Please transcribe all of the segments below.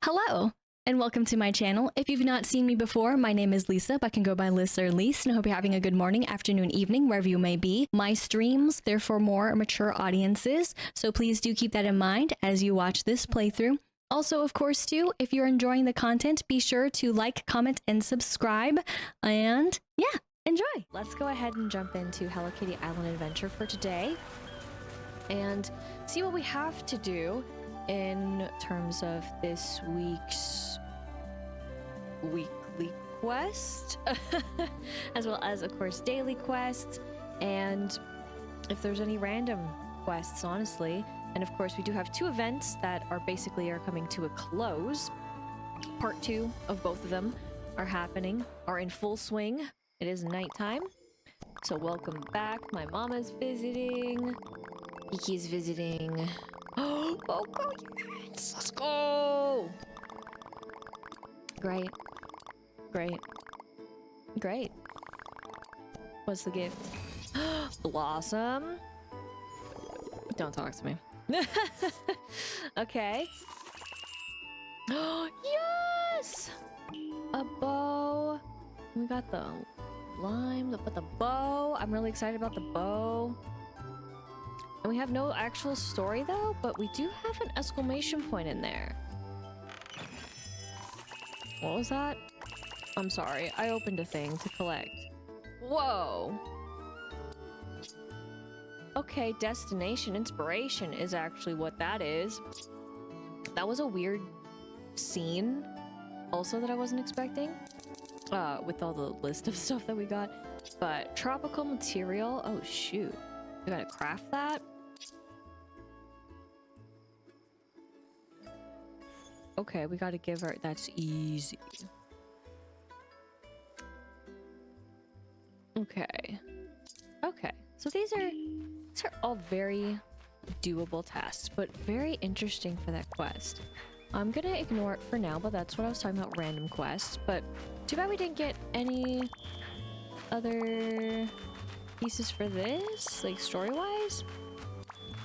Hello, and welcome to my channel. If you've not seen me before, my name is Lisa, but I can go by Liz or Lise, and I hope you're having a good morning, afternoon, evening, wherever you may be. My streams, they're for more mature audiences, so please do keep that in mind as you watch this playthrough. Also, of course, too, if you're enjoying the content, be sure to like, comment, and subscribe, and yeah, enjoy! Let's go ahead and jump into Hello Kitty Island Adventure for today, and see what we have to do in terms of this week's weekly quest, as well as, of course, daily quests, and if there's any random quests, honestly. And of course, we do have two events that are coming to a close. Part 2 of both of them are in full swing. It is nighttime, so welcome back. My mama's visiting. Kiki's visiting. Oh, go, yes! Let's go! Great. What's the gift? Blossom? Don't talk to me. Okay. Yes! A bow. We got the lime, but the bow. I'm really excited about the bow. And we have no actual story though, but we do have an exclamation point in there. What was that? I'm sorry, I opened a thing to collect. Whoa! Okay, destination inspiration is actually what that is. That was a weird scene also that I wasn't expecting. With all the list of stuff that we got. But tropical material, oh shoot. We gotta craft that? Okay, we gotta give her... That's easy. Okay. So these are all very doable tasks, but very interesting for that quest. I'm gonna ignore it for now, but that's what I was talking about, random quests. But too bad we didn't get any other pieces for this, like story-wise.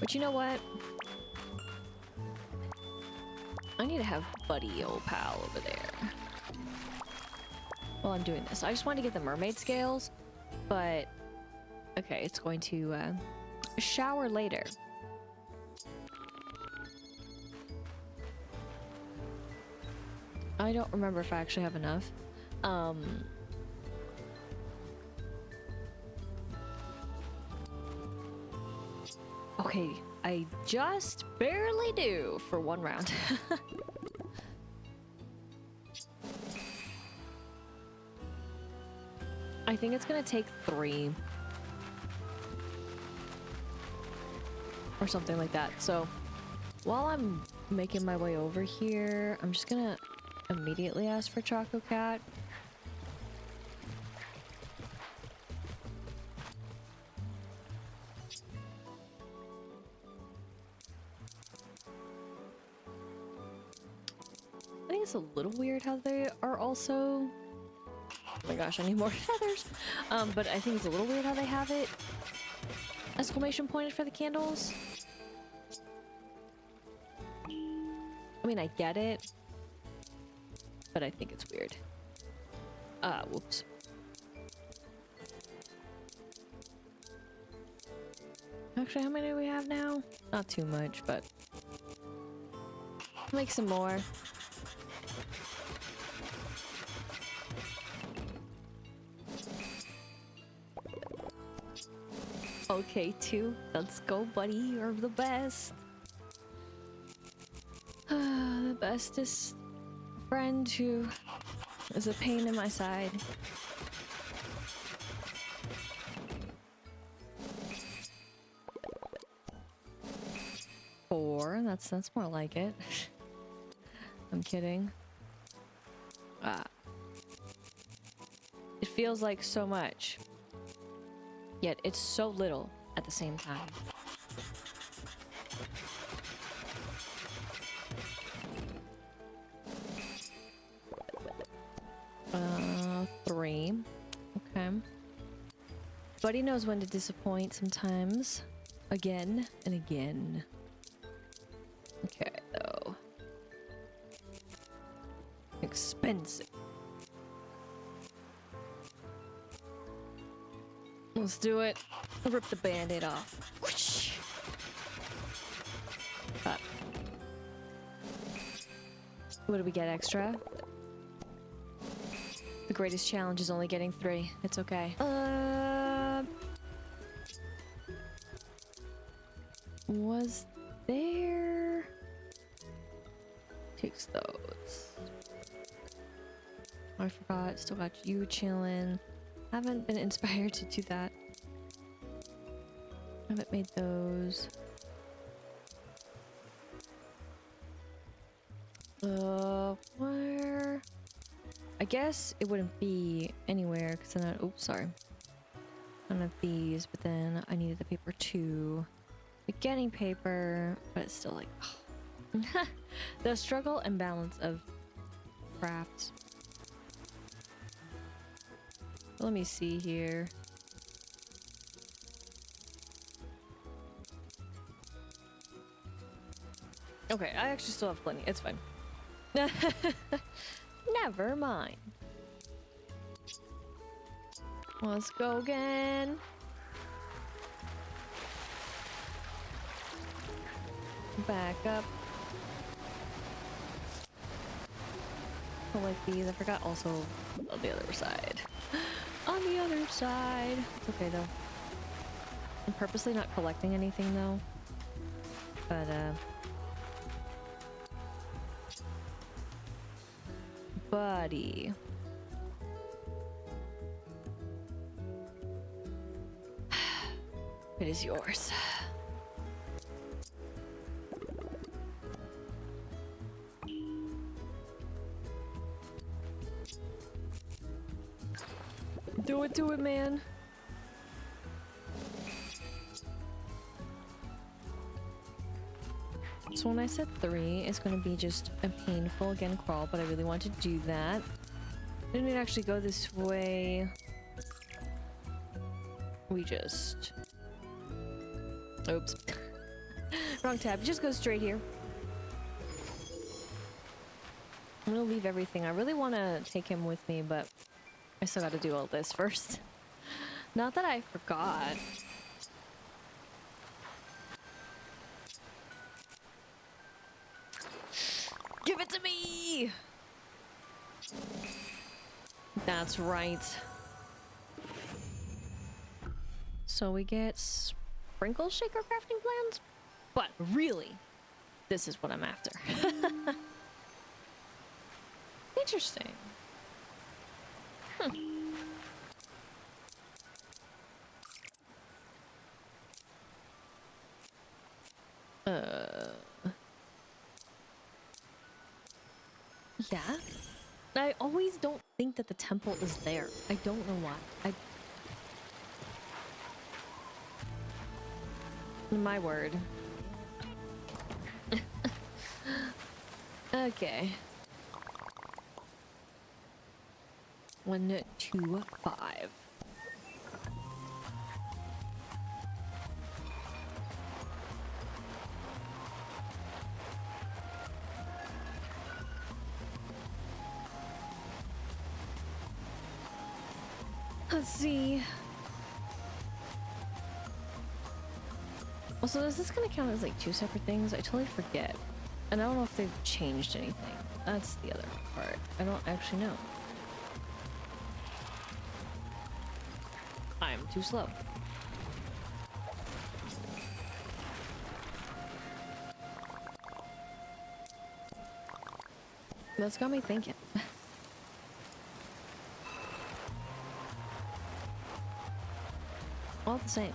But you know what? I need to have buddy old pal over there while I'm doing this. I just wanted to get the mermaid scales, but okay, it's going to shower later. I don't remember if I actually have enough. Okay, I just barely do for one round. I think it's gonna take 3 or something like that. So while I'm making my way over here, I'm just gonna immediately ask for Choco Cat. I think it's a little weird how they are also... Oh my gosh, I need more feathers. But I think it's a little weird how they have it exclamation pointed for the candles. I mean, I get it, but I think it's weird. Whoops. Actually, how many do we have now? Not too much, but make some more. Okay, 2. Let's go, buddy. You're the best. The bestest friend who is a pain in my side. Four. That's more like it. I'm kidding. It feels like so much. Yet it's so little at the same time. 3. Okay. Buddy knows when to disappoint sometimes. Again and again. Okay, though. expensive. Let's do it. Rip the band-aid off. Whoosh. What do we get extra? The greatest challenge is only getting 3. It's okay. Was there... Takes those. I forgot. Still got you chilling. Haven't been inspired to do that. Haven't made those. Where? I guess it wouldn't be anywhere because then I... Oops, sorry. I don't have these, but then I needed the paper too. Getting paper, but it's still like... Oh. The struggle and balance of crafts. Let me see here. Okay, I actually still have plenty. It's fine. Never mind. Let's go again. Back up. Collect these. I forgot also on the other side. On the other side. It's okay though. I'm purposely not collecting anything though. But buddy. It is yours. Do it, man. So when I said 3, it's going to be just a painful again crawl, but I really want to do that. Didn't it actually go this way? We just... Oops. Wrong tab. Just go straight here. I'm going to leave everything. I really want to take him with me, but I still got to do all this first. Not that I forgot. Give it to me! That's right. So we get sprinkle shaker crafting plans? But really, this is what I'm after. Interesting. Yeah. I always don't think that the temple is there. I don't know why. My word. Okay. 1, 2, 5. Let's see. Also, is this gonna count as like 2 separate things? I totally forget. And I don't know if they've changed anything. That's the other part. I don't actually know. I'm too slow. That's got me thinking. All the same.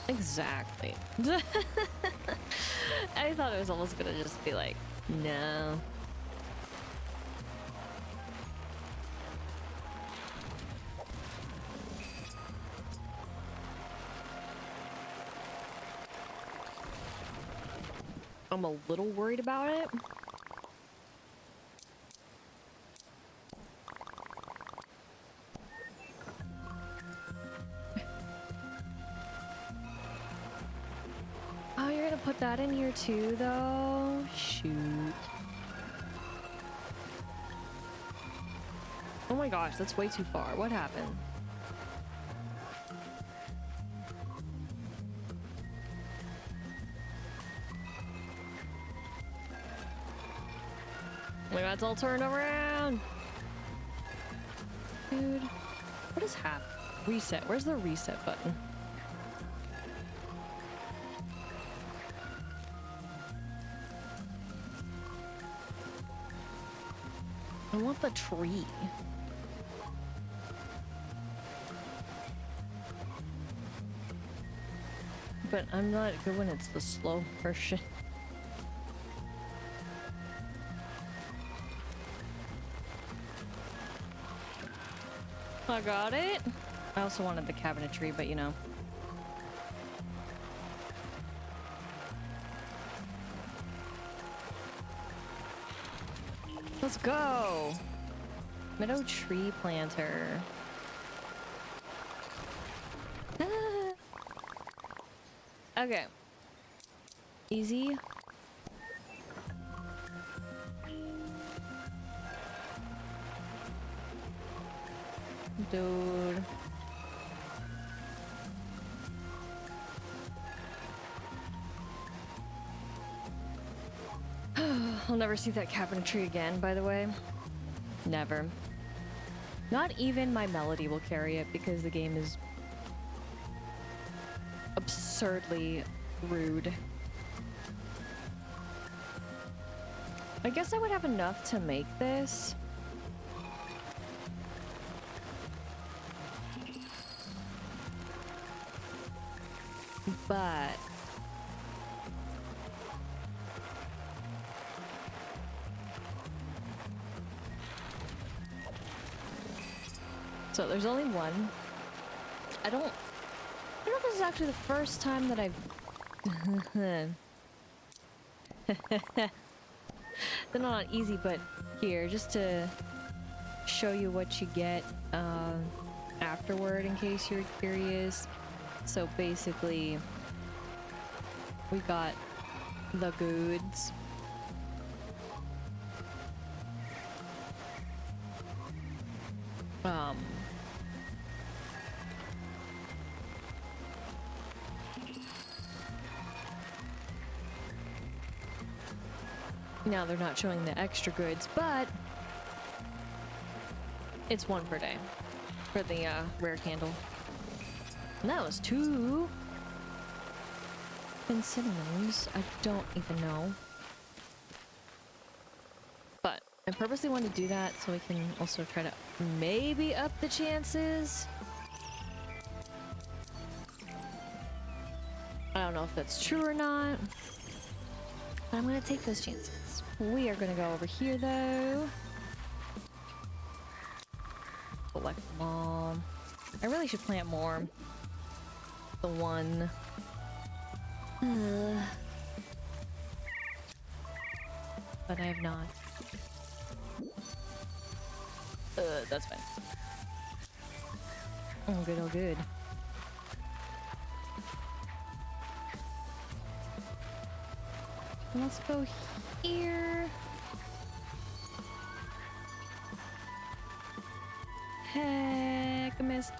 Exactly. I thought it was almost gonna just be like, no. I'm a little worried about it. put that in here too, though. Shoot. Oh my gosh, that's way too far. What happened? Oh my god, it's all turned around! Dude, what is happening? Reset. Where's the reset button? I want the tree. But I'm not good when it's the slow version. I got it. I also wanted the cabinetry, but you know. Let's go. Meadow tree planter. Ah. Okay. Easy. Dude. I'll never see that cabinetry again, by the way. Never. Not even my melody will carry it because the game is absurdly rude. I guess I would have enough to make this. But so there's only one. I don't know if this is actually the first time that I've they're not easy, but here, just to show you what you get afterward in case you're curious. So basically we got the goods. Now they're not showing the extra goods, but it's one per day for the rare candle. And that was 2 and cinnamons. I don't even know. But I purposely wanted to do that so we can also try to maybe up the chances. I don't know if that's true or not, but I'm gonna take those chances. We are gonna go over here though. Collect them all. I really should plant more. The one. But I have not. That's fine. Oh, good, oh, good. Let's go here. Heck, I missed.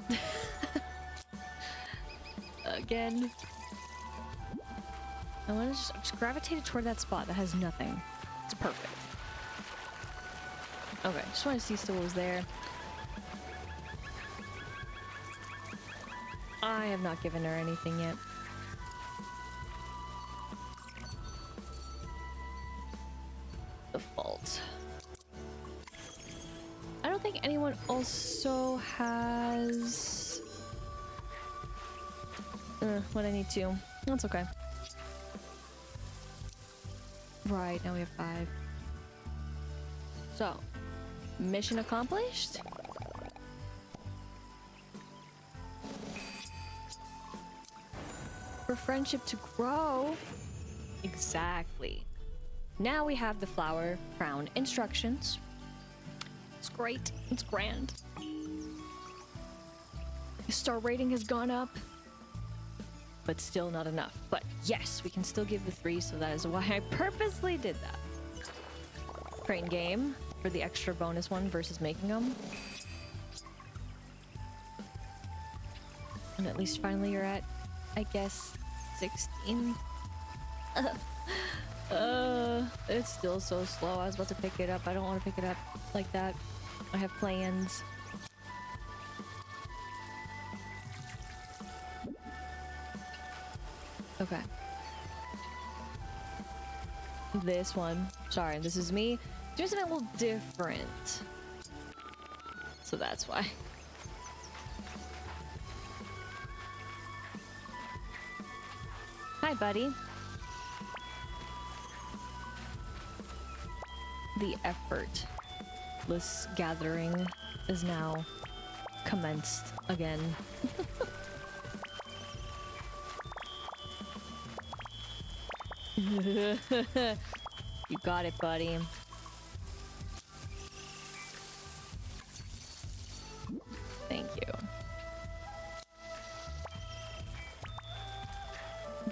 Again. I want to just gravitate toward that spot that has nothing. It's perfect. Okay, just want to see still was there. I have not given her anything yet. Default. I don't think anyone also has what I need to. That's okay. Right, now we have 5. So, mission accomplished. For friendship to grow. Exactly. Now we have the flower crown instructions. It's great. It's grand. The star rating has gone up. but still not enough. But yes, we can still give the 3, so that is why I purposely did that. Crane game for the extra bonus one versus making them. And at least finally you're at, I guess, 16. It's still so slow. I was about to pick it up. I don't want to pick it up like that. I have plans. Okay. This one. Sorry, this is me doing something a little different. So that's why. Hi, buddy. The effortless gathering is now commenced again. You got it, buddy. Thank you.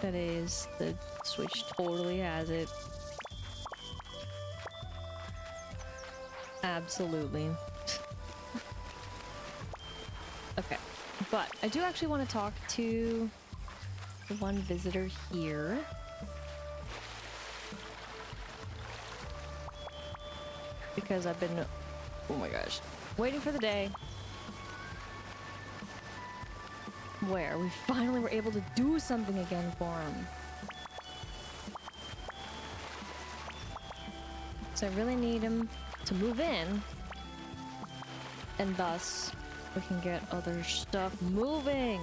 That is, the Switch totally has it. Absolutely. Okay, but I do actually want to talk to the one visitor here. Because I've been, oh my gosh, waiting for the day where we finally were able to do something again for him. So I really need him to move in, and thus we can get other stuff moving.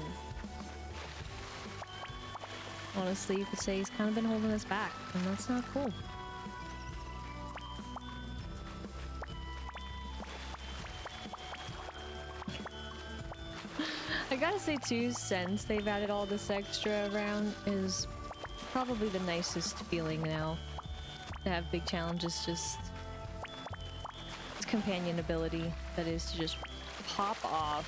Honestly, you could say he's kind of been holding us back, and that's not cool. I gotta say too, since they've added all this extra around, is probably the nicest feeling now. To have big challenges, just it's companion ability that is to just pop off.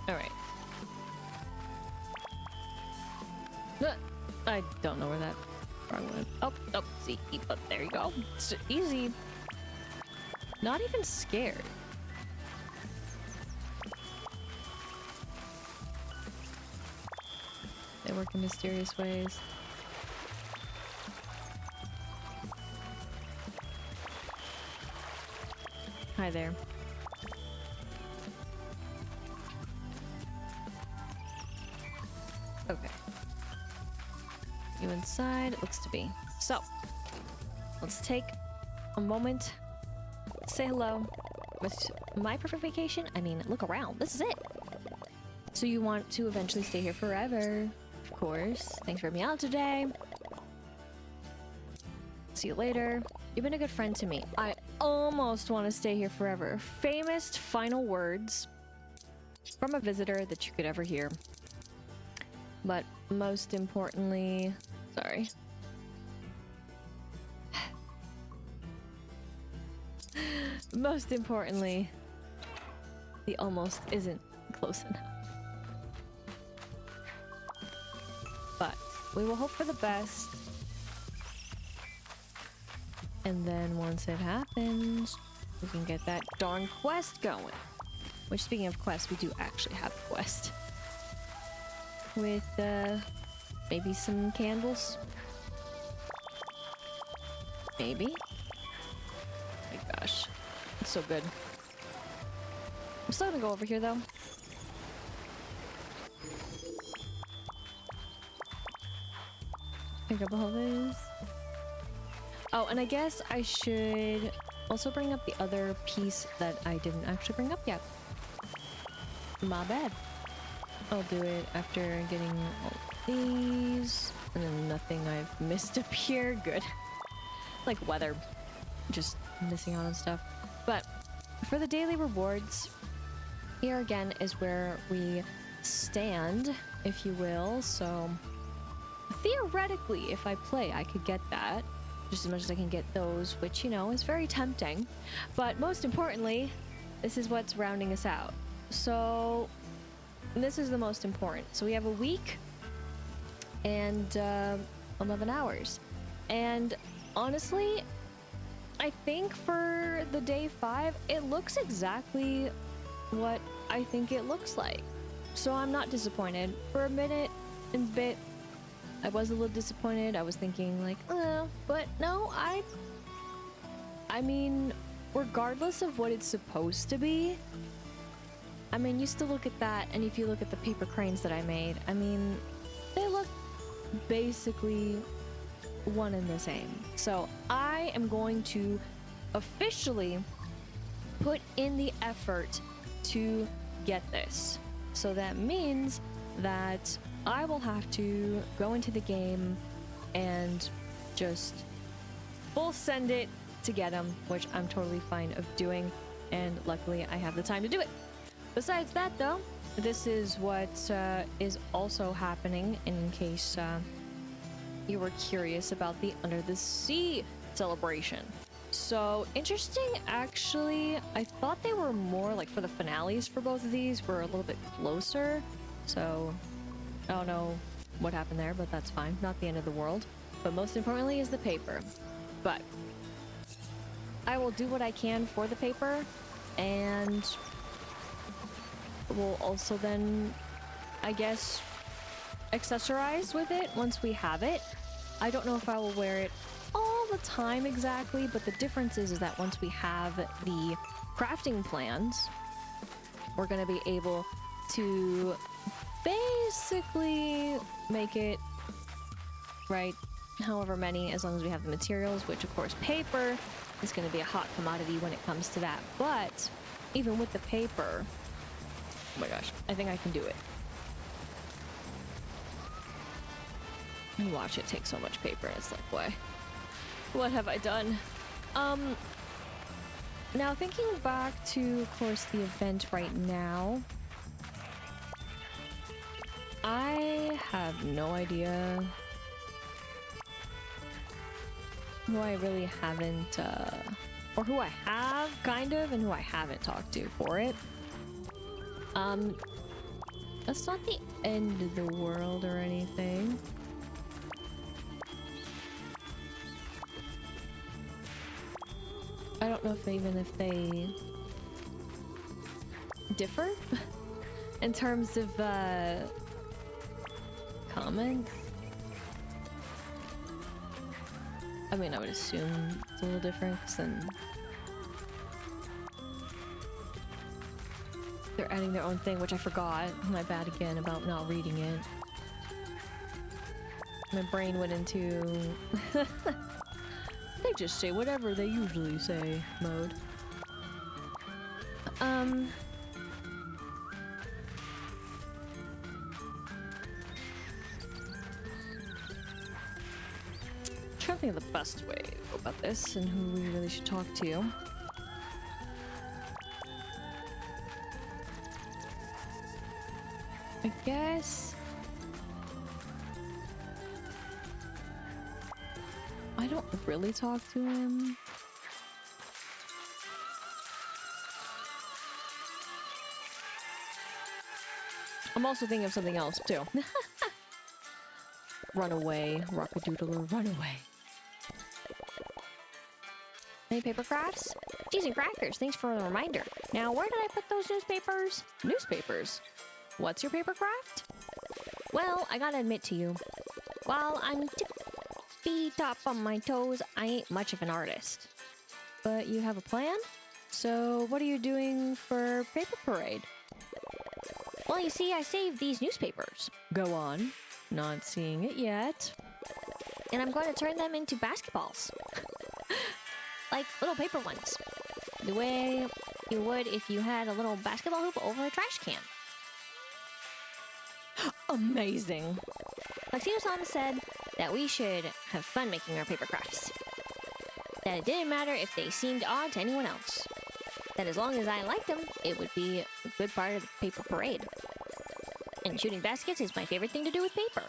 Alright. I don't know where that wrong one. Oh, see, but there you go. It's easy. Not even scared. They work in mysterious ways. Hi there. Okay. You inside? It looks to be. So, let's take a moment to say hello. With my perfect vacation, I mean, look around. This is it. So you want to eventually stay here forever. Of course. Thanks for having me out today. See you later. You've been a good friend to me. I almost want to stay here forever. Famous final words from a visitor that you could ever hear. But most importantly, sorry. Most importantly, the almost isn't close enough. But we will hope for the best. And then once it happens, we can get that darn quest going. Which, speaking of quests, we do actually have a quest. With, maybe some candles? Maybe? Oh my gosh. It's so good. I'm still gonna go over here, though. Pick up all this. Oh, and I guess I should also bring up the other piece that I didn't actually bring up yet. My bad. I'll do it after getting all these. And then nothing I've missed up here. Good. Like weather. Just missing out on stuff. But for the daily rewards, here again is where we stand, if you will. So theoretically, if I play, I could get that. just as much as I can get those, which, you know, is very tempting. But most importantly, this is what's rounding us out. So this is the most important. So we have a week and 11 hours. And honestly, I think for the day 5, it looks exactly what I think it looks like. So I'm not disappointed. For a minute and bit, I was a little disappointed. I was thinking like, but no, I mean, regardless of what it's supposed to be, I mean, you still look at that, and if you look at the paper cranes that I made, I mean, they look basically one and the same. So I am going to officially put in the effort to get this. So that means that I will have to go into the game and just full send it to get them, which I'm totally fine of doing, and luckily I have the time to do it. Besides that though, this is what is also happening in case you were curious about the Under the Sea celebration. So interesting, actually. I thought they were more like, for the finales for both of these were a little bit closer. So I don't know what happened there, but that's fine. Not the end of the world. But most importantly is the paper. But I will do what I can for the paper, and we'll also then, I guess, accessorize with it once we have it. I don't know if I will wear it all the time exactly, but the difference is that once we have the crafting plans, we're going to be able to basically make it, right, however many, as long as we have the materials, which of course paper is going to be a hot commodity when it comes to that. But even with the paper, oh my gosh, I think I can do it. And watch it take so much paper, and it's like, why? What have I done? Now thinking back to, of course, the event right now, I have no idea who I really haven't, or who I have, kind of, and who I haven't talked to for it. That's not the end of the world or anything. I don't know if they differ in terms of comments. I mean, I would assume it's a little different, because then they're adding their own thing, which I forgot. My bad again about not reading it. My brain went into they just say whatever they usually say mode. Trying to think of the best way to go about this and who we really should talk to. I guess I don't really talk to him. I'm also thinking of something else too. Run away, rockadoodler, run away. Any paper crafts? Cheese and crackers, thanks for the reminder. Now, where did I put those newspapers? Newspapers? What's your paper craft? Well, I gotta admit to you, while I'm tippy-top on my toes, I ain't much of an artist. But you have a plan? So what are you doing for Paper Parade? Well, you see, I saved these newspapers. Go on. Not seeing it yet. And I'm going to turn them into basketballs. Like little paper ones. The way you would if you had a little basketball hoop over a trash can. Amazing. Tuxedo-san said that we should have fun making our paper crafts. That it didn't matter if they seemed odd to anyone else. That as long as I liked them, it would be a good part of the paper parade. And shooting baskets is my favorite thing to do with paper.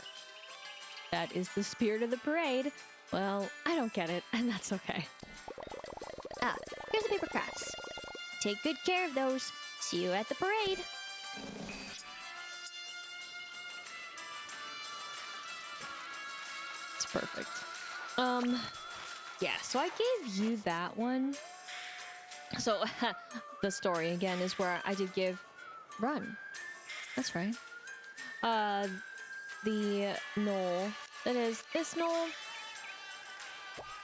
That is the spirit of the parade. Well, I don't get it, and that's okay. Ah, here's the paper crafts. Take good care of those. See you at the parade. It's perfect. Yeah, so I gave you that one. So, the story again is where I did give Run. That's right. The knoll, that is this knoll.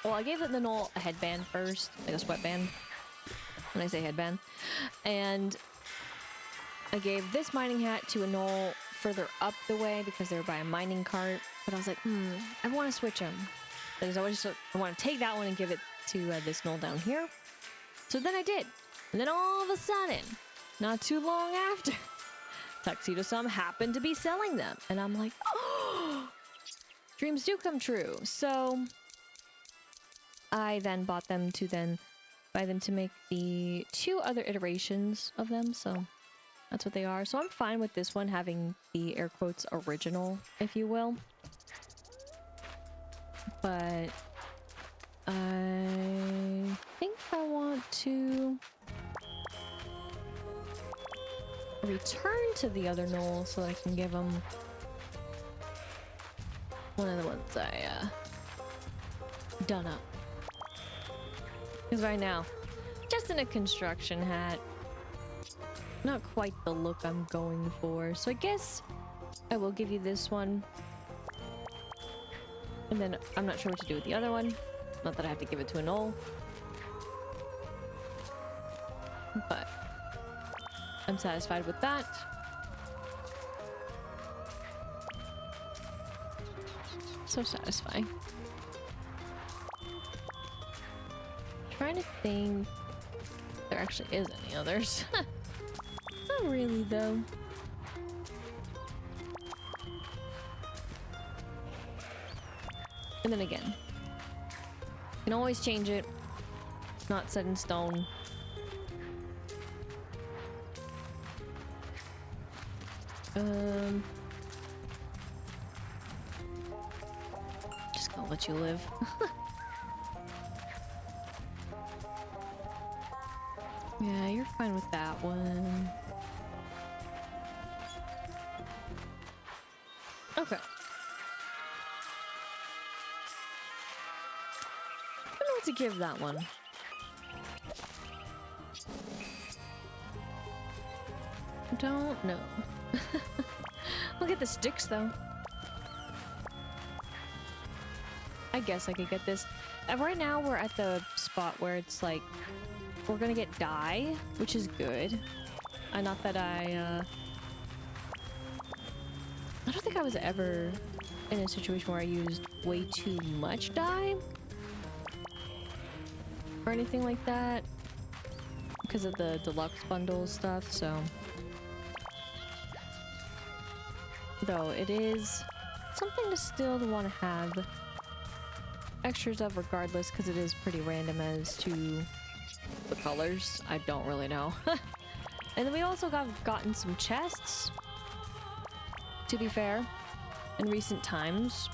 Well, I gave the knoll a headband first, like a sweatband. When I say headband. And I gave this mining hat to a knoll further up the way because they were by a mining cart. But I was like, I want to switch them. I want to take that one and give it to this knoll down here. So then I did. And then all of a sudden, not too long after, Tuxedo Some happened to be selling them. And I'm like, oh, dreams do come true. So I then bought them to then buy them to make the 2 other iterations of them. So that's what they are. So I'm fine with this one having the air quotes original, if you will. But I think I want to return to the other knoll so that I can give them one of the ones I done up. Because right now, just in a construction hat, not quite the look I'm going for. So I guess I will give you this one. And then I'm not sure what to do with the other one. Not that I have to give it to a knoll. But I'm satisfied with that. So satisfying. Trying to think if there actually is any others. Not really though. And then again, you can always change it. It's not set in stone. Just gonna let you live. Yeah, you're fine with that one. Okay. I don't know what to give that one. Don't know. Look at the sticks though. I guess I could get this. Right now we're at the spot where it's like we're gonna get dye, which is good. Not that I don't think I was ever in a situation where I used way too much dye or anything like that because of the deluxe bundle stuff, so though it is something to still want to have extras of regardless, because it is pretty random as to the colors. I don't really know. And then we also gotten some chests, to be fair, in recent times.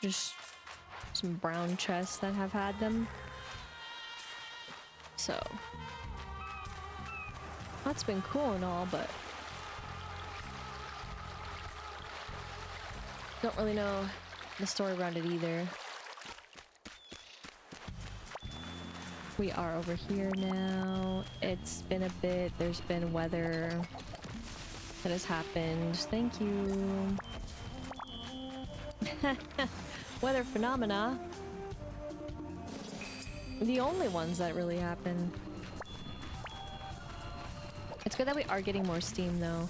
Just some brown chests that have had them. So that's been cool and all, but don't really know the story around it either. We are over here now. It's been a bit. There's been weather that has happened. Thank you. Weather phenomena. The only ones that really happen. It's good that we are getting more Steam though.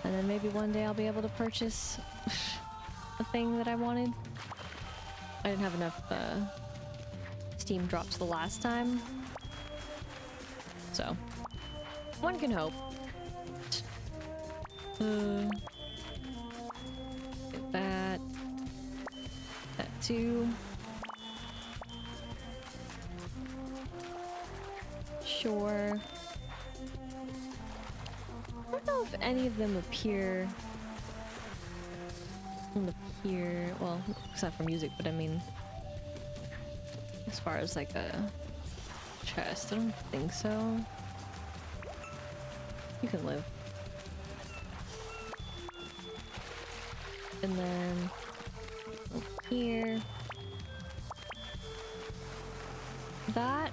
And then maybe one day I'll be able to purchase a thing that I wanted. I didn't have enough Steam drops the last time. So, one can hope. Get that. That too. Sure. I don't know if any of them appear on the here. Well, except for music, but I mean, as far as like a chest, I don't think so. You can live. And then over here. That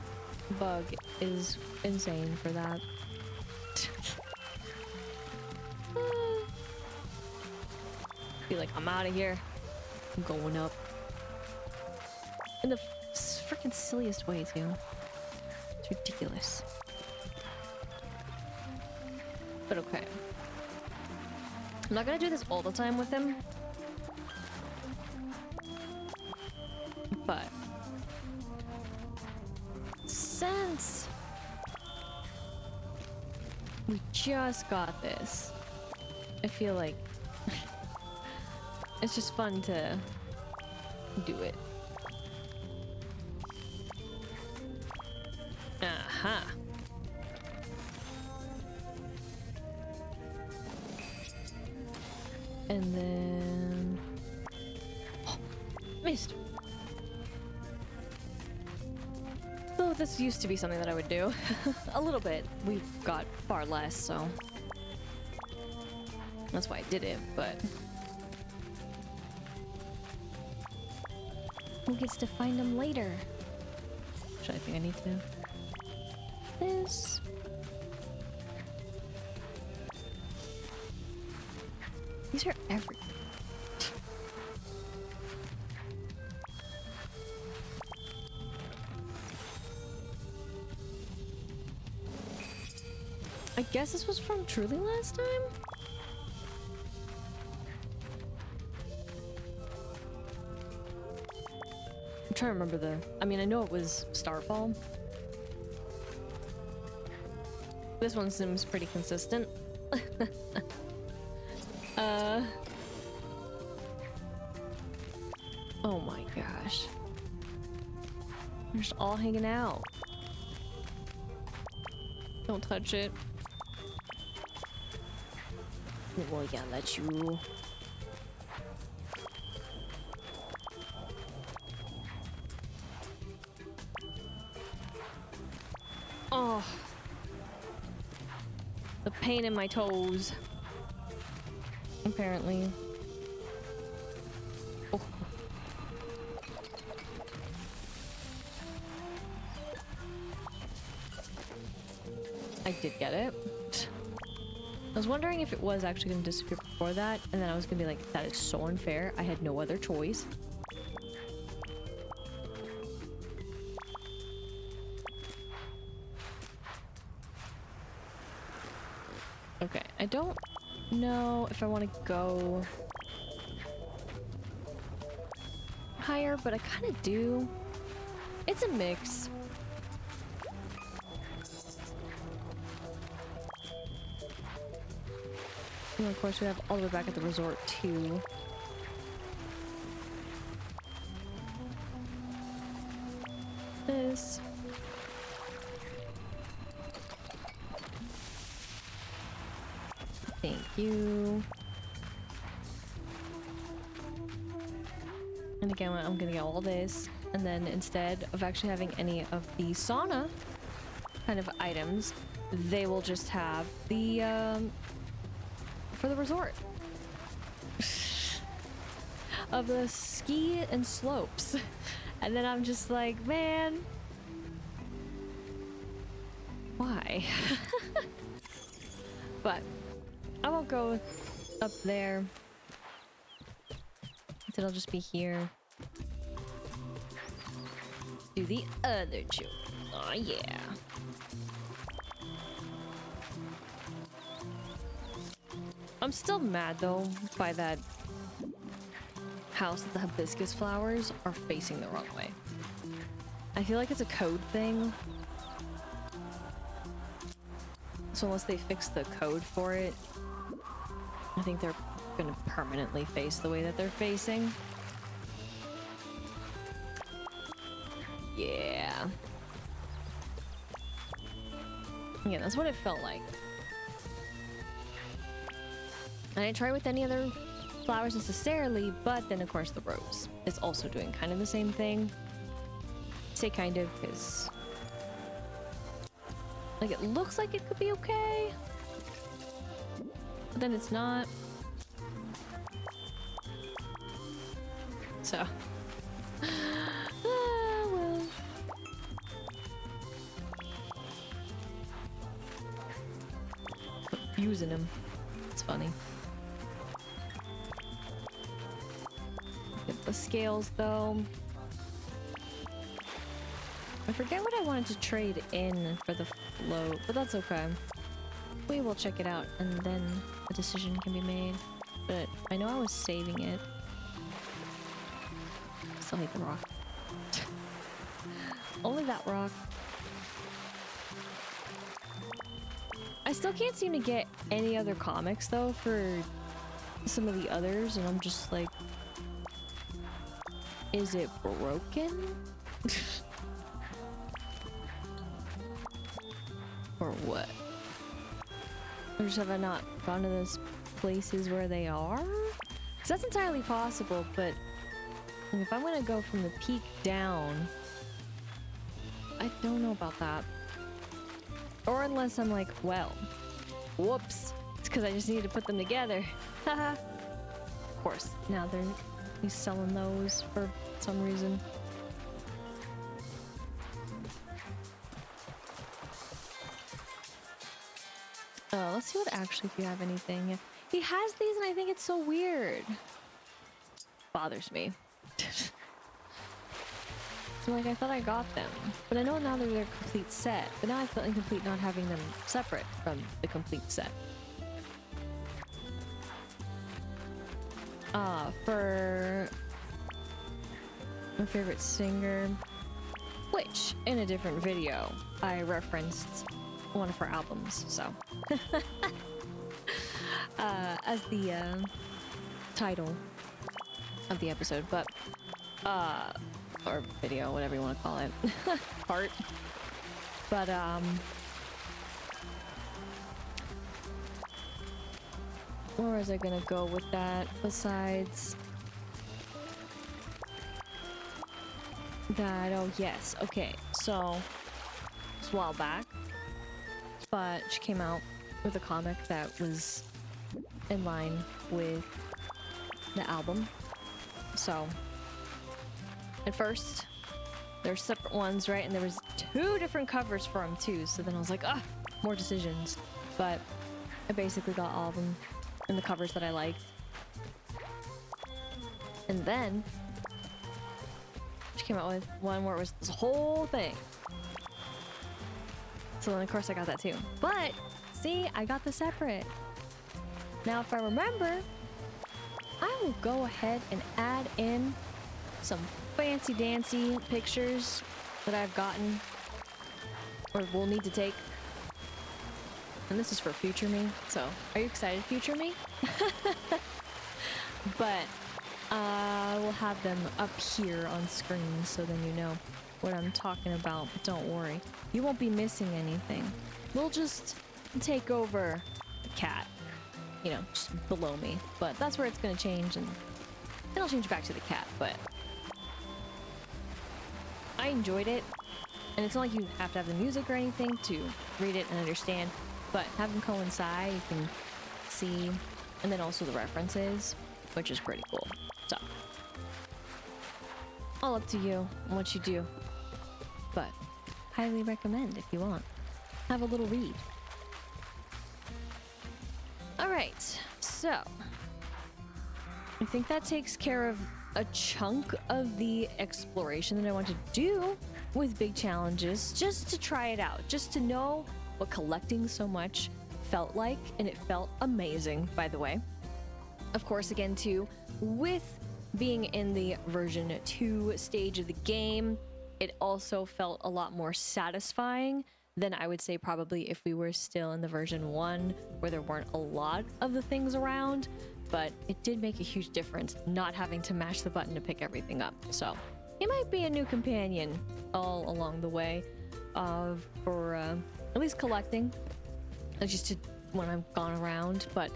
bug is insane for that. Be like, I'm out of here. I'm going up. In the freaking silliest way, too. It's ridiculous. But okay. I'm not gonna do this all the time with him. But since we just got this, I feel like it's just fun to do it. Aha. And then oh, missed. Oh, this used to be something that I would do. A little bit. We've got far less, so that's why I did it, but who gets to find them later? Which I think I need to do. This. These are everywhere. I guess this was from Truly last time? I'm trying to remember the... I mean, I know it was Starfall. This one seems pretty consistent. Oh my gosh. They're just all hanging out. Don't touch it. Well, yeah, let you. Oh. The pain in my toes. Apparently. Oh. I did get it. I was wondering if it was actually going to disappear before that, and then I was going to be like, that is so unfair. I had no other choice. Okay, I don't know if I want to go higher, but I kind of do. It's a mix. And of course, we have all the way back at the resort too. This. Thank you. And again, I'm gonna get all this, and then instead of actually having any of the sauna kind of items, they will just have the for the resort of the ski and slopes. And then I'm just like, man, why? But I won't go up there. Instead, I'll just be here. Do the other two. Oh yeah. I'm still mad though by that house that the hibiscus flowers are facing the wrong way. I feel like it's a code thing. So unless they fix the code for it, I think they're gonna permanently face the way that they're facing. Yeah. Yeah, that's what it felt like. I didn't try with any other flowers necessarily, but then of course the rose is also doing kind of the same thing. Say kind of, because like it looks like it could be okay, but then it's not. So well. Using him. It's funny. Get the scales though. I forget what I wanted to trade in for the float, but that's okay. We will check it out and then a decision can be made. But I know I was saving it. Still hate the rock. Only that rock. I still can't seem to get any other comics though for some of the others, and I'm just like, is it broken? Or what? Or just have I not gone to those places where they are? Because that's entirely possible, but if I'm gonna go from the peak down, I don't know about that. Or unless I'm like, well, whoops, it's because I just need to put them together. Haha. Of course, now they're selling those for some reason. Let's see what actually, if you have anything. He has these and I think it's so weird. Bothers me. So like, I thought I got them, but I know now they're their complete set, but now I feel incomplete not having them separate from the complete set. For my favorite singer, which in a different video, I referenced one of her albums, so. As the title of the episode, but, or video, whatever you want to call it, part. But where was I gonna go with that besides that? Oh yes, okay, so it's a while back, but she came out with a comic that was in line with the album. So at first, there's separate ones, right? And there was 2 different covers for them too. So then I was like, ah, more decisions. But I basically got all of them in the covers that I liked. And then she came out with one where it was this whole thing. So then of course I got that too. But see, I got the separate. Now if I remember, I will go ahead and add in some fancy dancy pictures that I've gotten or will need to take. And this is for future me, so are you excited, future me? But I will have them up here on screen so then you know what I'm talking about. But don't worry, you won't be missing anything. We'll just take over the cat, you know, just below me. But that's where it's gonna change, and it'll change back to the cat. But I enjoyed it, and it's not like you have to have the music or anything to read it and understand, but have them coincide, you can see, and then also the references, which is pretty cool. So, all up to you and what you do, but highly recommend if you want. Have a little read. Alright, so I think that takes care of a chunk of the exploration that I want to do with big challenges, just to try it out, just to know what collecting so much felt like, and it felt amazing, by the way. Of course, again, too, with being in the version 2 stage of the game, it also felt a lot more satisfying than I would say probably if we were still in the version 1, where there weren't a lot of the things around. But it did make a huge difference not having to mash the button to pick everything up. So he might be a new companion all along the way for at least collecting, just to when I've gone around. But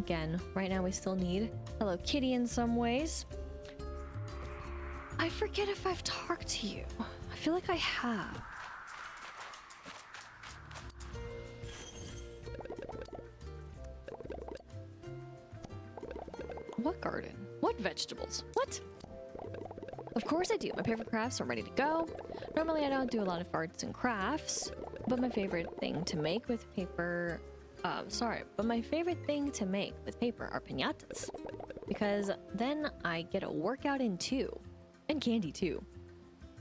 Again, right now we still need Hello Kitty in some ways. I forget if I've talked to you. I feel like I have. What garden? What vegetables? What? Of course I do. My paper crafts are ready to go. Normally I don't do a lot of arts and crafts, but my favorite thing to make with paper... my favorite thing to make with paper are piñatas. Because then I get a workout in too. And candy too.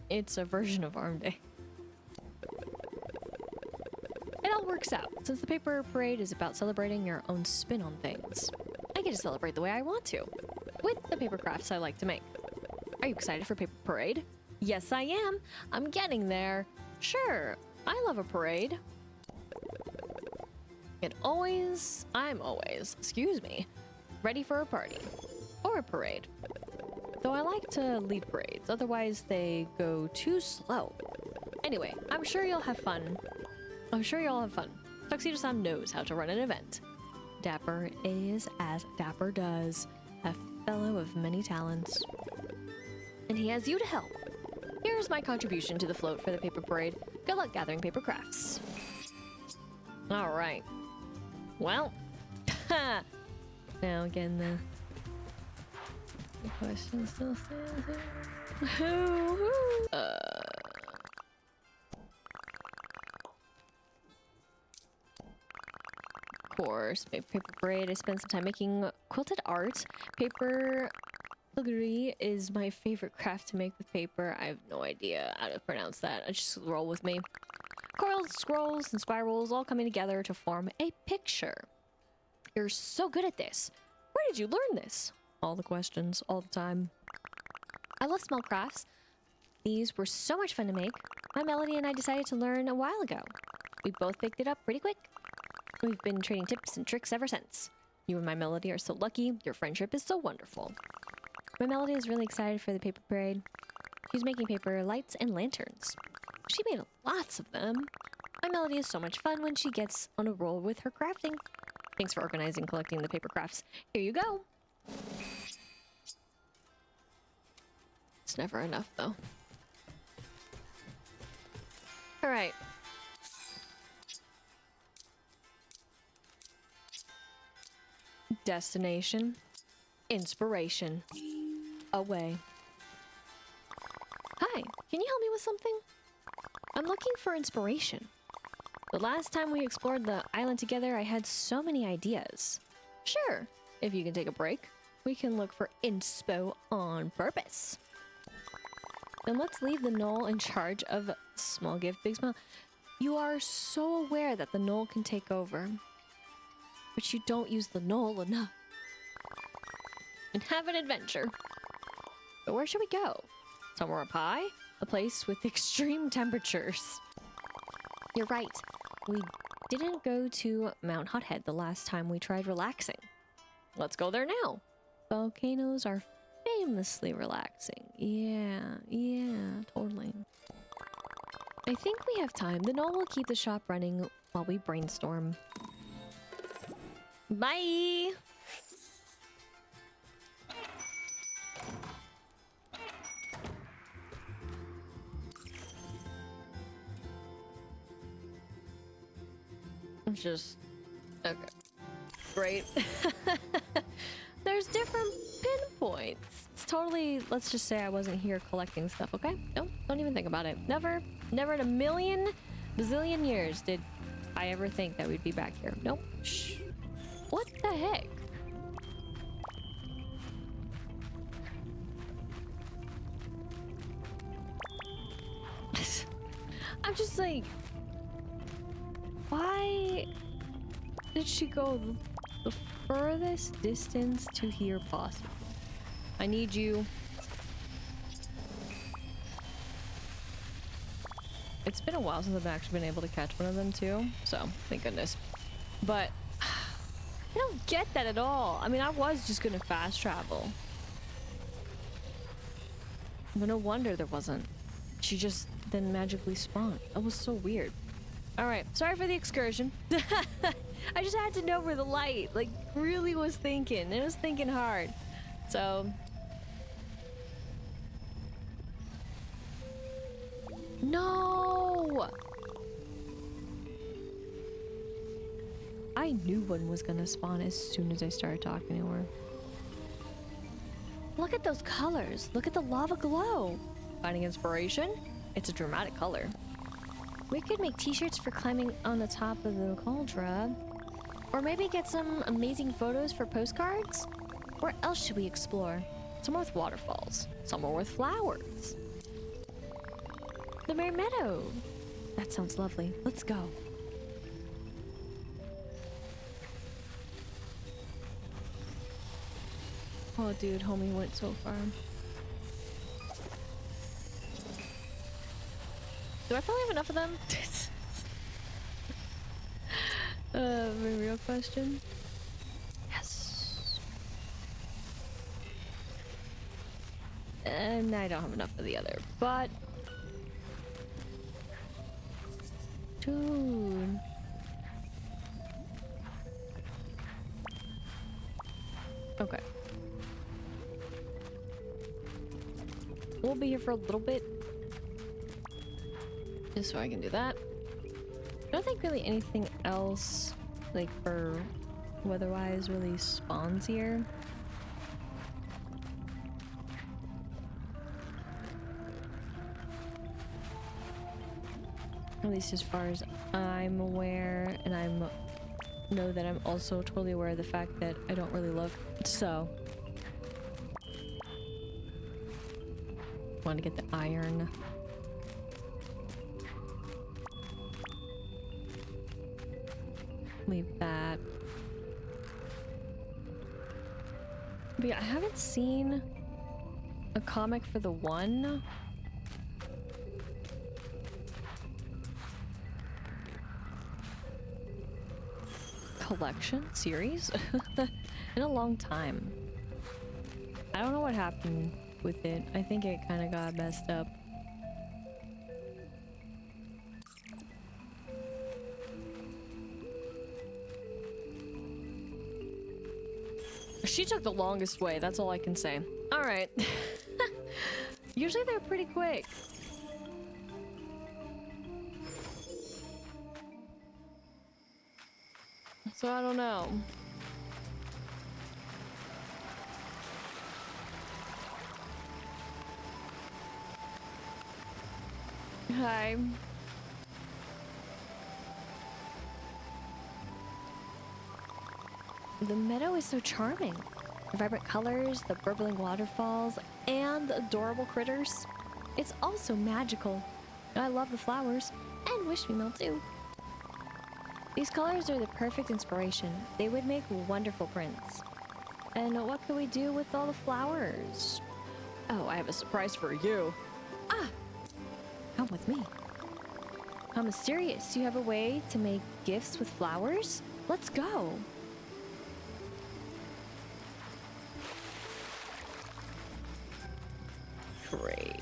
It's a version of Arm Day. It all works out, since the paper parade is about celebrating your own spin on things. I get to celebrate the way I want to, with the paper crafts I like to make. Are you excited for paper parade? Yes, I am. I'm getting there. Sure, I love a parade. I'm always, ready for a party. Or a parade. Though I like to lead parades, otherwise they go too slow. Anyway, I'm sure you'll have fun. Tuxedo-san knows how to run an event. Dapper is as Dapper does, a fellow of many talents. And he has you to help. Here's my contribution to the float for the paper parade. Good luck gathering paper crafts. All right. Well, now again, the question still stands here. Of course, paper braid. I spent some time making quilted art. Paper filigree is my favorite craft to make with paper. I have no idea how to pronounce that. I just roll with me. Coils, scrolls, and spirals all coming together to form a picture. You're so good at this. Where did you learn this? All the questions, all the time. I love small crafts. These were so much fun to make. My Melody and I decided to learn a while ago. We both picked it up pretty quick. We've been trading tips and tricks ever since. You and my Melody are so lucky. Your friendship is so wonderful. My Melody is really excited for the paper parade. She's making paper lights and lanterns. She made lots of them. My Melody is so much fun when she gets on a roll with her crafting. Thanks for organizing, collecting the paper crafts. Here you go. It's never enough, though. All right. Destination. Inspiration. Away. Hi, can you help me with something? I'm looking for inspiration. The last time we explored the island together, I had so many ideas. Sure, if you can take a break, we can look for inspo on purpose. Then let's leave the knoll in charge of small gift, big smile. You are so aware that the knoll can take over, but you don't use the knoll enough. And have an adventure. But where should we go? Somewhere up high? A place with extreme temperatures. You're right. We didn't go to Mount Hothead the last time we tried relaxing. Let's go there now. Volcanoes are famously relaxing. Yeah, totally. I think we have time. The knoll will keep the shop running while we brainstorm. Bye! Just okay, great. There's different pinpoints. It's totally, let's just say I wasn't here collecting stuff. Okay, no, don't even think about it. Never in a million bazillion years did I ever think that we'd be back here. Nope. Shh. What the heck? I'm just like, why did she go the furthest distance to here possible? I need you. It's been a while since I've actually been able to catch one of them too, so thank goodness. But I don't get that at all. I mean, I was just gonna fast travel. But no wonder there wasn't. She just then magically spawned. That was so weird. All right, sorry for the excursion. I just had to know where the light, like, really was thinking. It was thinking hard. So... No! I knew one was gonna spawn as soon as I started talking to her. Look at those colors. Look at the lava glow. Finding inspiration? It's a dramatic color. We could make t-shirts for climbing on the top of the cauldron. Or maybe get some amazing photos for postcards? Where else should we explore? Somewhere with waterfalls. Somewhere with flowers. The Merry Meadow. That sounds lovely. Let's go. Oh, dude, homie went so far. Do I probably have enough of them? My real question. Yes. And I don't have enough of the other, but... Dude. Okay. We'll be here for a little bit. Just so I can do that. I don't think really anything else, like for weather-wise, really spawns here. At least as far as I'm aware, and know that I'm also totally aware of the fact that I don't really look. So want to get the iron. Leave that. But yeah, I haven't seen a comic for the one. Collection series in a long time. I don't know what happened with it. I think it kind of got messed up. She took the longest way, that's all I can say. All right. Usually they're pretty quick. So I don't know. Hi. The meadow is so charming. The vibrant colors, the burbling waterfalls, and the adorable critters. It's all so magical. I love the flowers, and wish me well too. These colors are the perfect inspiration. They would make wonderful prints. And what could we do with all the flowers? Oh, I have a surprise for you. Ah! Come with me. How mysterious. You have a way to make gifts with flowers? Let's go. Crazy.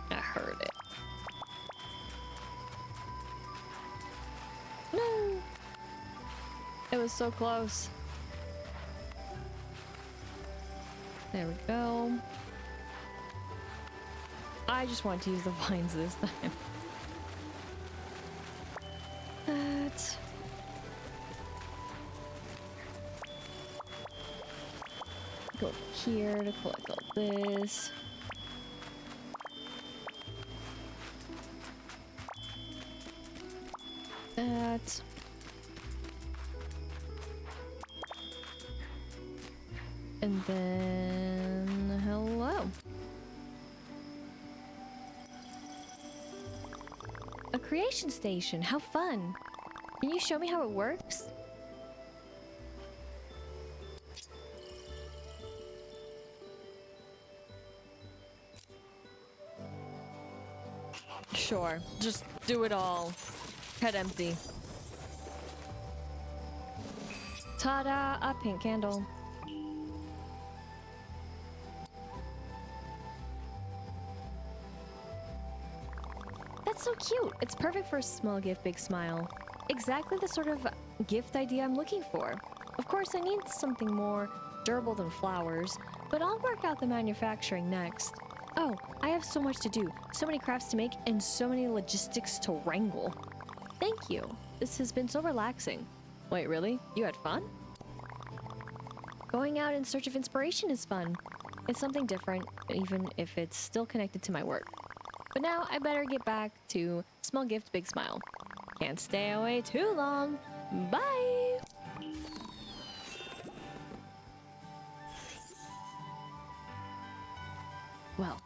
I heard it. No! It was so close. There we go. I just want to use the vines this time. That. Go here to collect all this. That. And then, hello. A creation station, how fun. Can you show me how it works? Sure, just do it all. Head empty. Ta-da, a pink candle. That's so cute. It's perfect for a small gift, big smile. Exactly the sort of gift idea I'm looking for. Of course, I need something more durable than flowers, but I'll work out the manufacturing next. Oh, I have so much to do, so many crafts to make, and so many logistics to wrangle. Thank you. This has been so relaxing. Wait, really? You had fun? Going out in search of inspiration is fun. It's something different, even if it's still connected to my work. But now I better get back to small gift, big smile. Can't stay away too long. Bye! Well.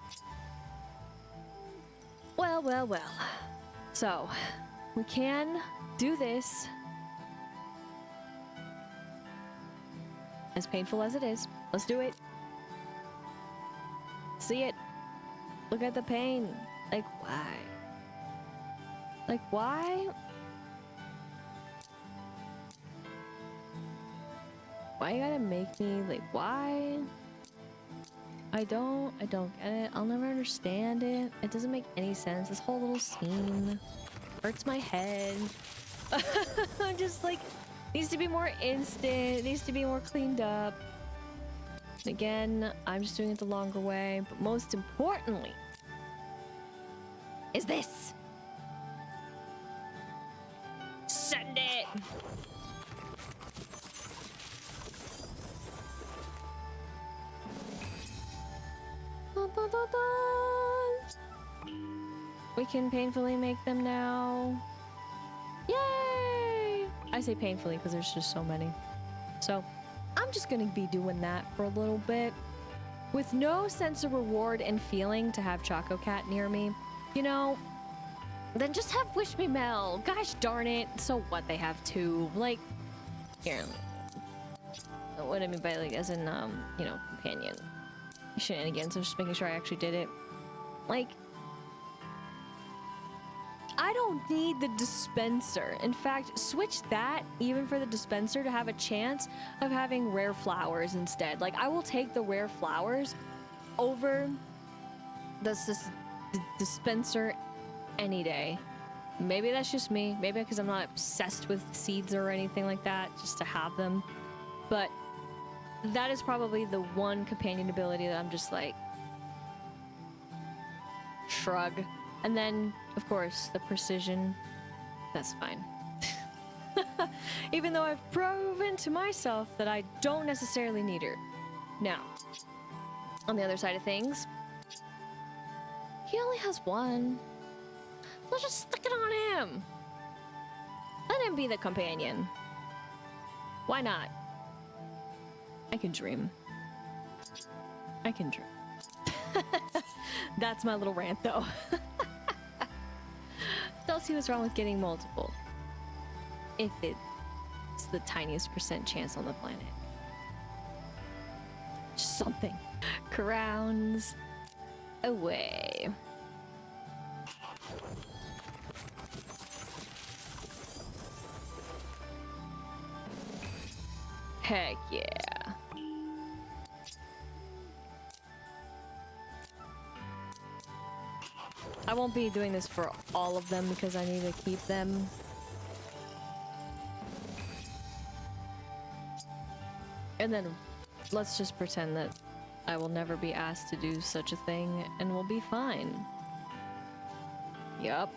Well. So, we can do this. As painful as it is. Let's do it. See it. Look at the pain. Like, why? Like, why? Why you gotta make me, like, why? I don't get it. I'll never understand it. It doesn't make any sense. This whole little scene hurts my head. Just like, needs to be more instant. Needs to be more cleaned up. Again, I'm just doing it the longer way. But most importantly, is this. Send it! Dun, dun, dun, dun. We can painfully make them now. Yay! I say painfully because there's just so many. So, I'm just gonna be doing that for a little bit. With no sense of reward and feeling to have Choco Cat near me, you know, then just have Wish Me Mel. Gosh darn it. So what, they have two. Like, here. What I mean by, like, as in, you know, companion shenanigans. I'm just making sure I actually did it. Like, I don't need the dispenser. In fact, switch that even for the dispenser to have a chance of having rare flowers instead. Like, I will take the rare flowers over the dispenser any day. Maybe that's just me. Maybe because I'm not obsessed with seeds or anything like that, just to have them. But that is probably the one companion ability that I'm just like, shrug. And then, of course, the precision. That's fine. Even though I've proven to myself that I don't necessarily need her. Now, on the other side of things, he only has one. So just stick it on him. Let him be the companion. Why not? I can dream. I can dream. That's my little rant, though. Don't see what's wrong with getting multiple. If it's the tiniest % chance on the planet. Just something. Crowns away. Heck yeah. I won't be doing this for all of them because I need to keep them. And then let's just pretend that I will never be asked to do such a thing and we'll be fine. Yup.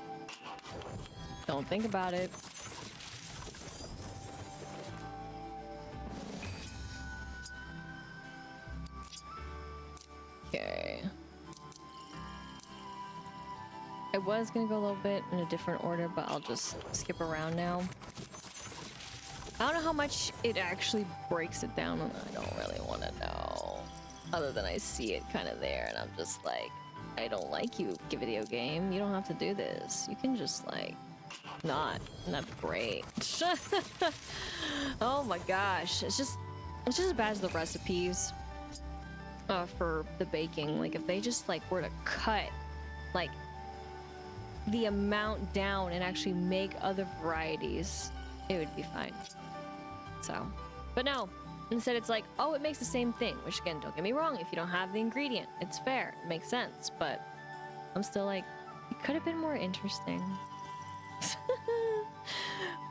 Don't think about it. Okay. I was gonna go a little bit in a different order, but I'll just skip around now. I don't know how much it actually breaks it down, and I don't really want to know. Other than I see it kind of there, and I'm just like, I don't like you, video game. You don't have to do this. You can just, like, not. And that's great. Oh my gosh. It's just as bad as the recipes for the baking. Like, if they just, like, were to cut, like, the amount down and actually make other varieties, it would be fine. So, but no, instead it's like, oh, it makes the same thing, which again, don't get me wrong, if you don't have the ingredient, it's fair, it makes sense, but I'm still like, It could have been more interesting.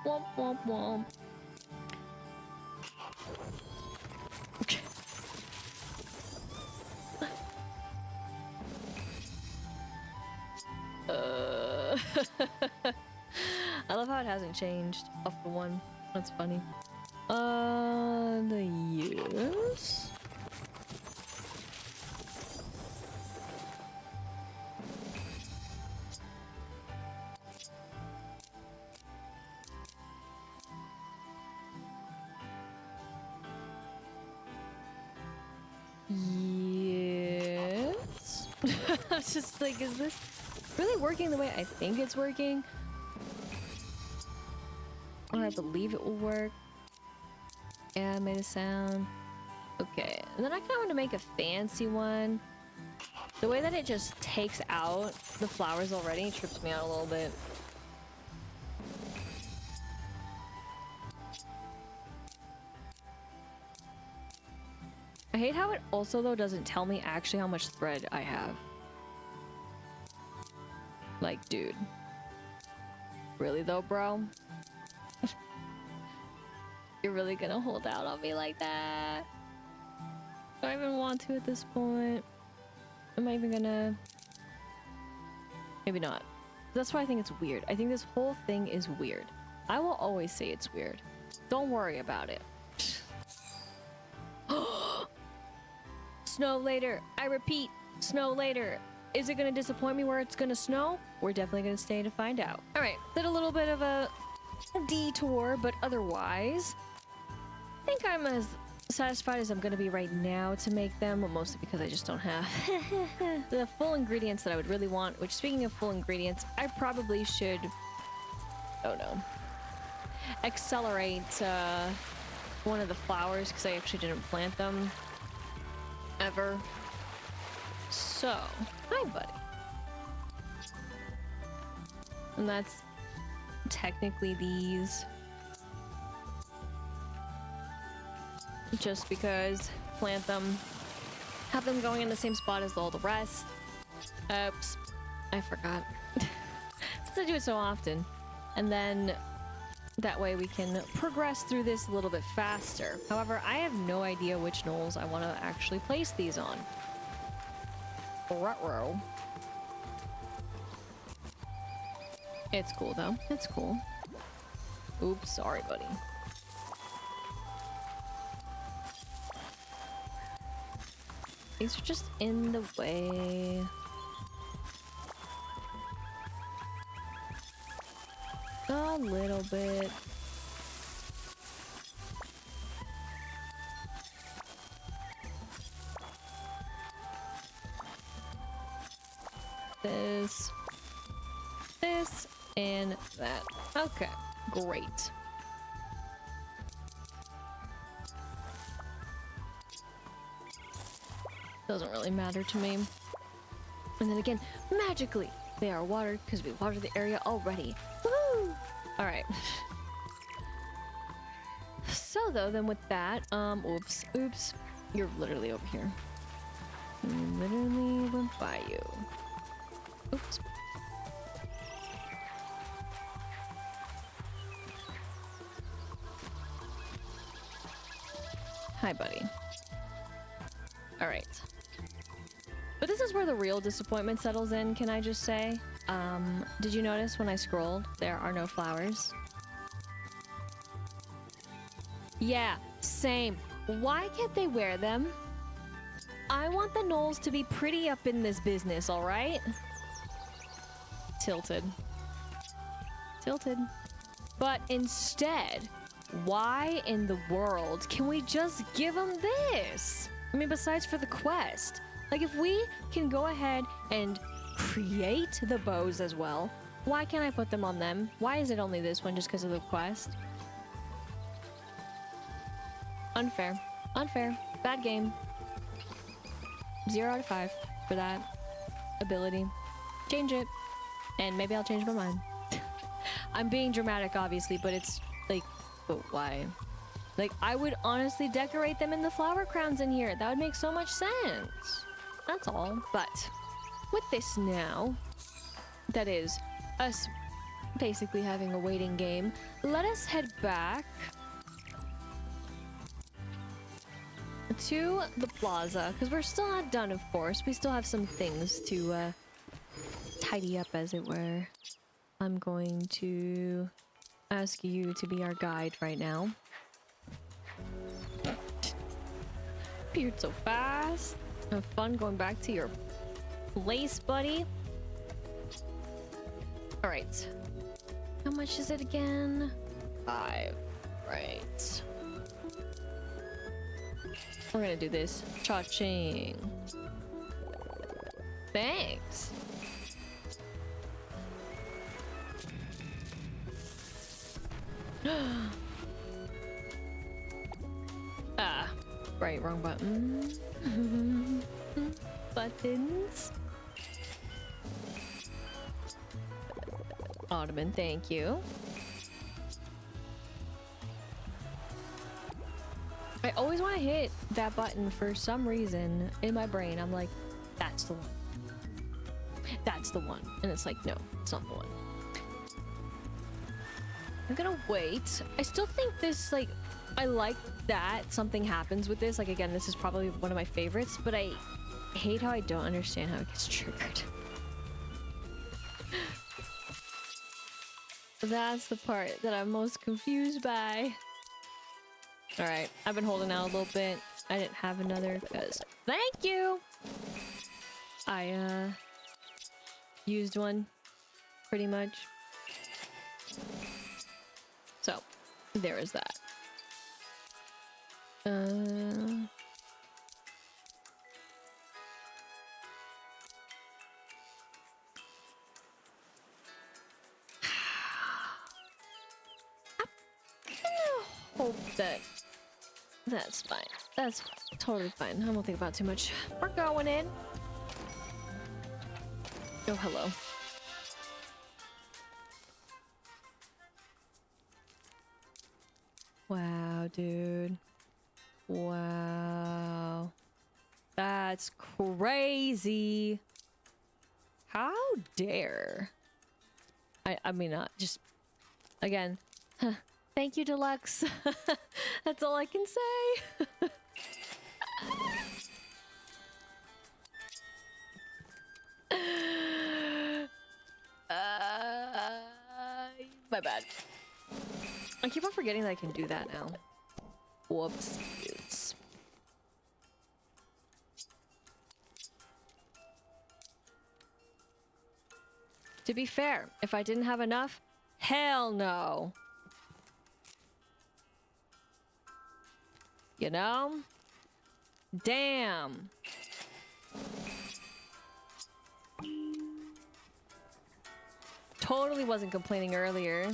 Womp womp womp. Okay. I love how it hasn't changed off the one. That's funny. The use. Yes. I was just like, is this really working the way I think it's working? Or I believe it will work. Yeah, I made a sound. Okay, and then I kind of want to make a fancy one. The way that it just takes out the flowers already trips me out a little bit. I hate how it also, though, doesn't tell me actually how much thread I have. Like, dude. Really, though, bro? You're really gonna hold out on me like that? Do I even want to at this point? Am I even gonna... Maybe not. That's why I think it's weird. I think this whole thing is weird. I will always say it's weird. Don't worry about it. Snow later. I repeat, snow later. Is it gonna disappoint me where it's gonna snow? We're definitely gonna stay to find out. All right, did a little bit of a detour, but otherwise, I think I'm as satisfied as I'm gonna be right now to make them, mostly because I just don't have the full ingredients that I would really want, which, speaking of full ingredients, I probably should, oh no, accelerate one of the flowers because I actually didn't plant them ever. So, hi buddy. And that's technically these. Just because plant them, have them going in the same spot as all the rest. Oops, I forgot. Since I do it so often. And then that way we can progress through this a little bit faster. However, I have no idea which knolls I want to actually place these on. Ruh-roh. It's cool though. It's cool. Oops, sorry, buddy. These are just in the way. A little bit. This, and that. Okay, great. Doesn't really matter to me. And then again, magically, they are watered because we watered the area already. Woo! All right. So though, then with that, oops, you're literally over here. Literally went by you. Oops. Hi, buddy. All right. But this is where the real disappointment settles in, can I just say? Did you notice when I scrolled, there are no flowers? Yeah, same. Why can't they wear them? I want the knolls to be pretty up in this business, all right? Tilted. But instead, why in the world can we just give them this? I mean, besides for the quest. Like, if we can go ahead and create the bows as well, why can't I put them on them? Why is it only this one just because of the quest? Unfair. Unfair. Bad game. 0 out of 5 for that ability. Change it. And maybe I'll change my mind. I'm being dramatic, obviously, but it's like, but why? Like, I would honestly decorate them in the flower crowns in here. That would make so much sense. That's all. But with this now, that is us basically having a waiting game, let us head back to the plaza, because we're still not done, of course. We still have some things to tidy up, as it were. I'm going to ask you to be our guide right now. Appeared so fast. Have fun going back to your place, buddy. All right. How much is it again? 5. Right. We're gonna do this. Cha-ching. Thanks. Ah, right, wrong button. Buttons. Ottoman, thank you. I always want to hit that button for some reason in my brain. I'm like, that's the one. That's the one. And it's like, no, it's not the one. I'm gonna wait. I still think this, like, I like that something happens with this. Like, again, this is probably one of my favorites, but I hate how I don't understand how it gets triggered. That's the part that I'm most confused by. All right, I've been holding out a little bit. I didn't have another because thank you. I used one pretty much. So there is that. Hope that that's fine. That's totally fine. I won't think about it too much. We're going in. Oh, hello. Wow, dude. Wow. That's crazy. How dare. I mean, just again. Thank you, Deluxe. That's all I can say. My bad. I keep on forgetting that I can do that now. Whoops. To be fair, if I didn't have enough, hell no. You know? Damn. Totally wasn't complaining earlier.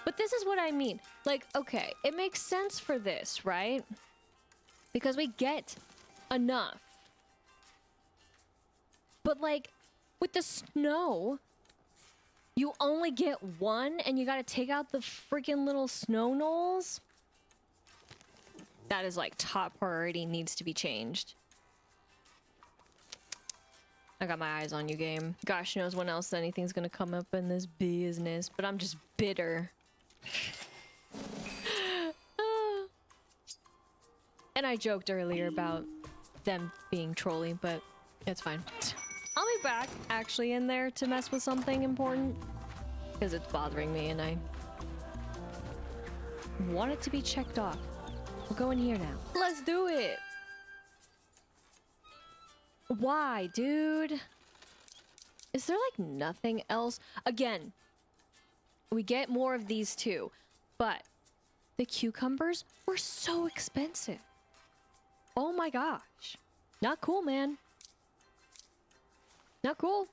But this is what I mean. Like, okay, it makes sense for this, right? Because we get enough. But like, with the snow, you only get one and you gotta take out the freaking little snow knolls. That is like top priority, needs to be changed. I got my eyes on you, game. Gosh knows when else anything's gonna come up in this business, but I'm just bitter. And I joked earlier about them being trolly, but it's fine. I'll be back actually in there to mess with something important because it's bothering me and I want it to be checked off. We'll go in here now. Let's do it. Why, dude? Is there like nothing else? Again, we get more of these too, but the cucumbers were so expensive. Oh my gosh. Not cool, man. Not cool.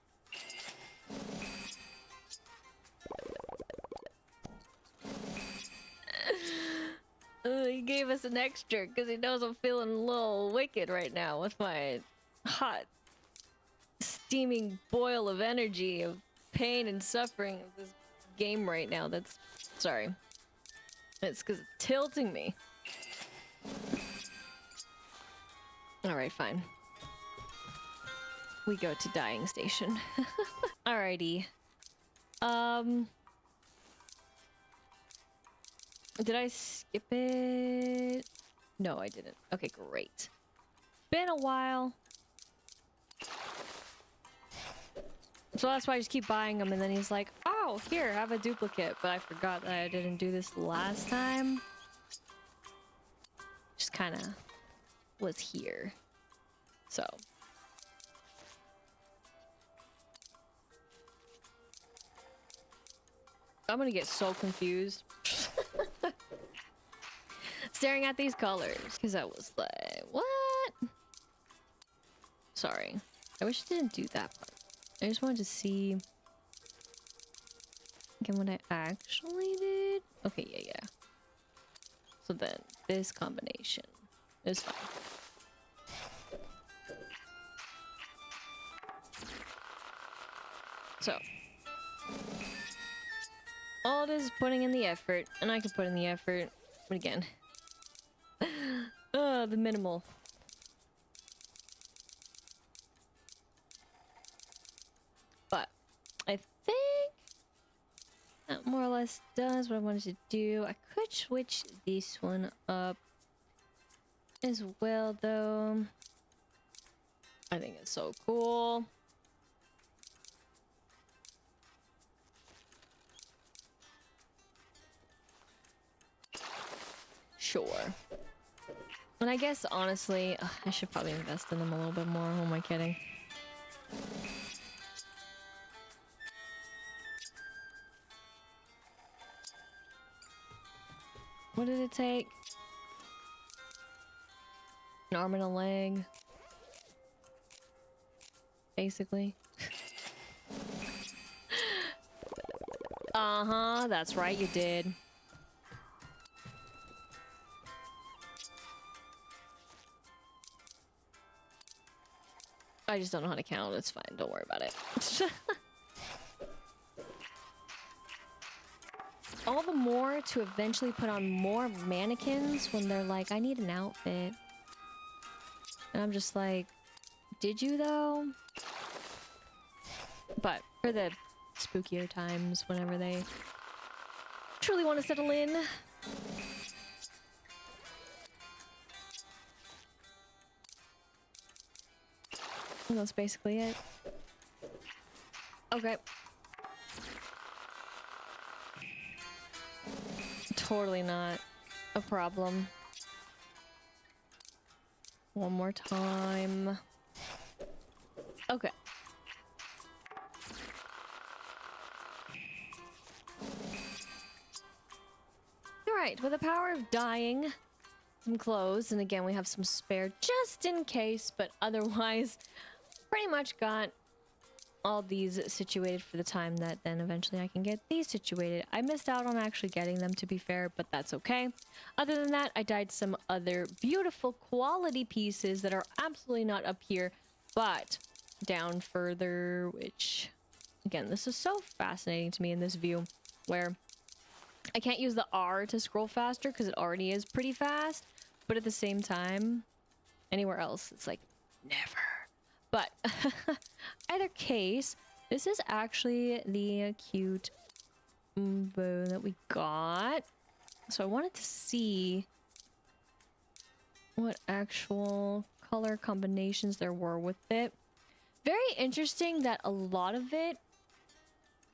He gave us an extra because he knows I'm feeling a little wicked right now with my hot, steaming boil of energy, of pain and suffering of this game right now. That's... sorry. It's because it's tilting me. Alright, fine. We go to dying station. Alrighty. Did I skip it? No, I didn't. Okay, great. Been a while. So that's why I just keep buying them, and then he's like, oh, here, have a duplicate. But I forgot that I didn't do this last time. Just kind of was here. So. I'm gonna get so confused. Staring at these colors. Because I was like, what? Sorry. I wish I didn't do that part. I just wanted to see again what I actually did. Okay, yeah. So then this combination is fine. So all it is putting in the effort, and I could put in the effort, but again, the minimal. But I think that more or less does what I wanted to do. I could switch this one up as well, though. I think it's so cool. Sure. And I guess, honestly, I should probably invest in them a little bit more. Who am I kidding? What did it take? An arm and a leg. Basically. Uh-huh, that's right, you did. I just don't know how to count. It's fine. Don't worry about it. All the more to eventually put on more mannequins when they're like, I need an outfit. And I'm just like, did you though? But for the spookier times, whenever they truly want to settle in. And that's basically it. Okay. Totally not a problem. One more time. Okay. Alright, with the power of dyeing some clothes, and again we have some spare just in case, but otherwise pretty much got all these situated for the time that then eventually I can get these situated. I missed out on actually getting them, to be fair, but that's okay. Other than that, I dyed some other beautiful quality pieces that are absolutely not up here, but down further, which, again, this is so fascinating to me in this view, where I can't use the R to scroll faster because it already is pretty fast, but at the same time, anywhere else, it's like, never. But either case, this is actually the cute bow that we got. So I wanted to see what actual color combinations there were with it. Very interesting that a lot of it,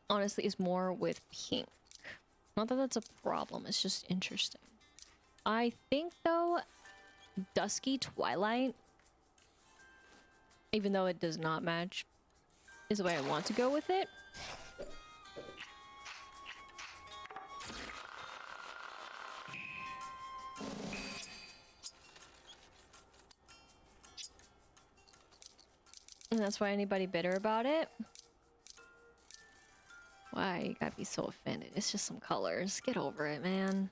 honestly, is more with pink. Not that that's a problem, it's just interesting. I think, though, Dusky Twilight, even though it does not match, is the way I want to go with it. And that's why anybody bitter about it. Why you gotta be so offended? It's just some colors. Get over it, man.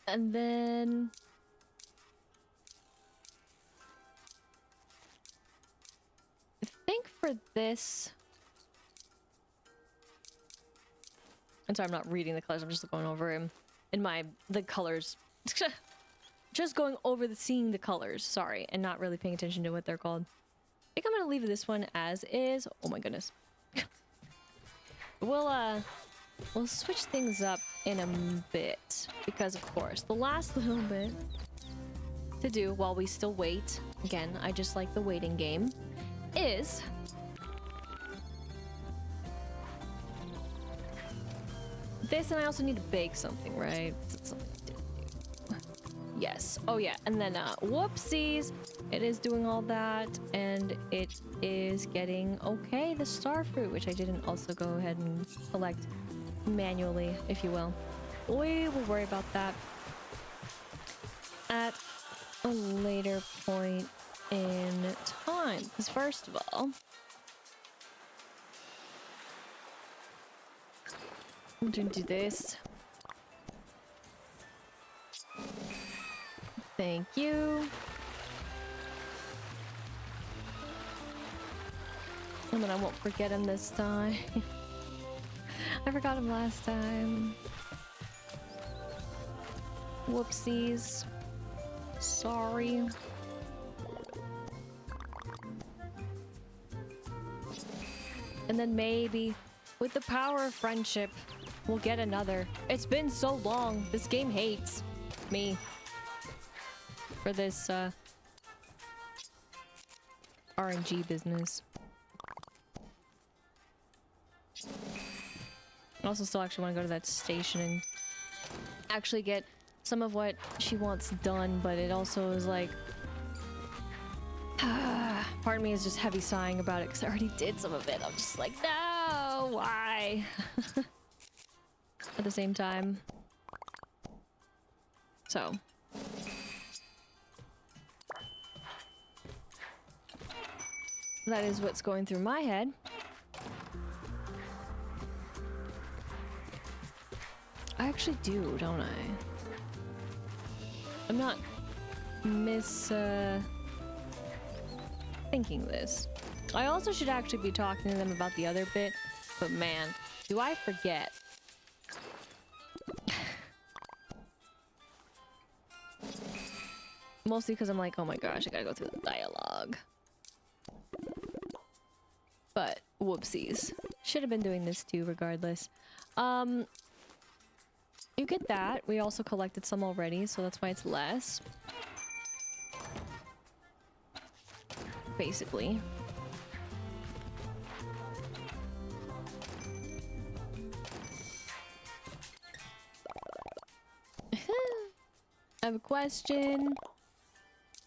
And then I think for this, and sorry, I'm not reading the colors, I'm just going over them in the colors. Just going over seeing the colors, sorry, and not really paying attention to what they're called. think I'm gonna leave this one as is. Oh my goodness. We'll switch things up in a bit because, of course, the last little bit to do while we still wait, again, I just like the waiting game, is this, and I also need to bake something, right? It's something I didn't do. Yes. Oh yeah, and then whoopsies, it is doing all that, and it is getting okay the star fruit, which I didn't also go ahead and collect manually, if you will. We will worry about that at a later point in time, because first of all, I'm going to do this. Thank you. And then I won't forget him this time. I forgot him last time. Whoopsies. Sorry. And then maybe, with the power of friendship, we'll get another. It's been so long. This game hates me for this RNG business. I also still actually want to go to that station and actually get some of what she wants done, but it also is like, part of me is just heavy sighing about it because I already did some of it. I'm just like, no, why? At the same time. So. That is what's going through my head. I actually do, don't I? I'm not thinking this. I also should actually be talking to them about the other bit, but man, do I forget. Mostly because I'm like, oh my gosh, I gotta go through the dialogue. But whoopsies. Should have been doing this too, regardless. You get that. We also collected some already, so that's why it's less. Basically. I have a question.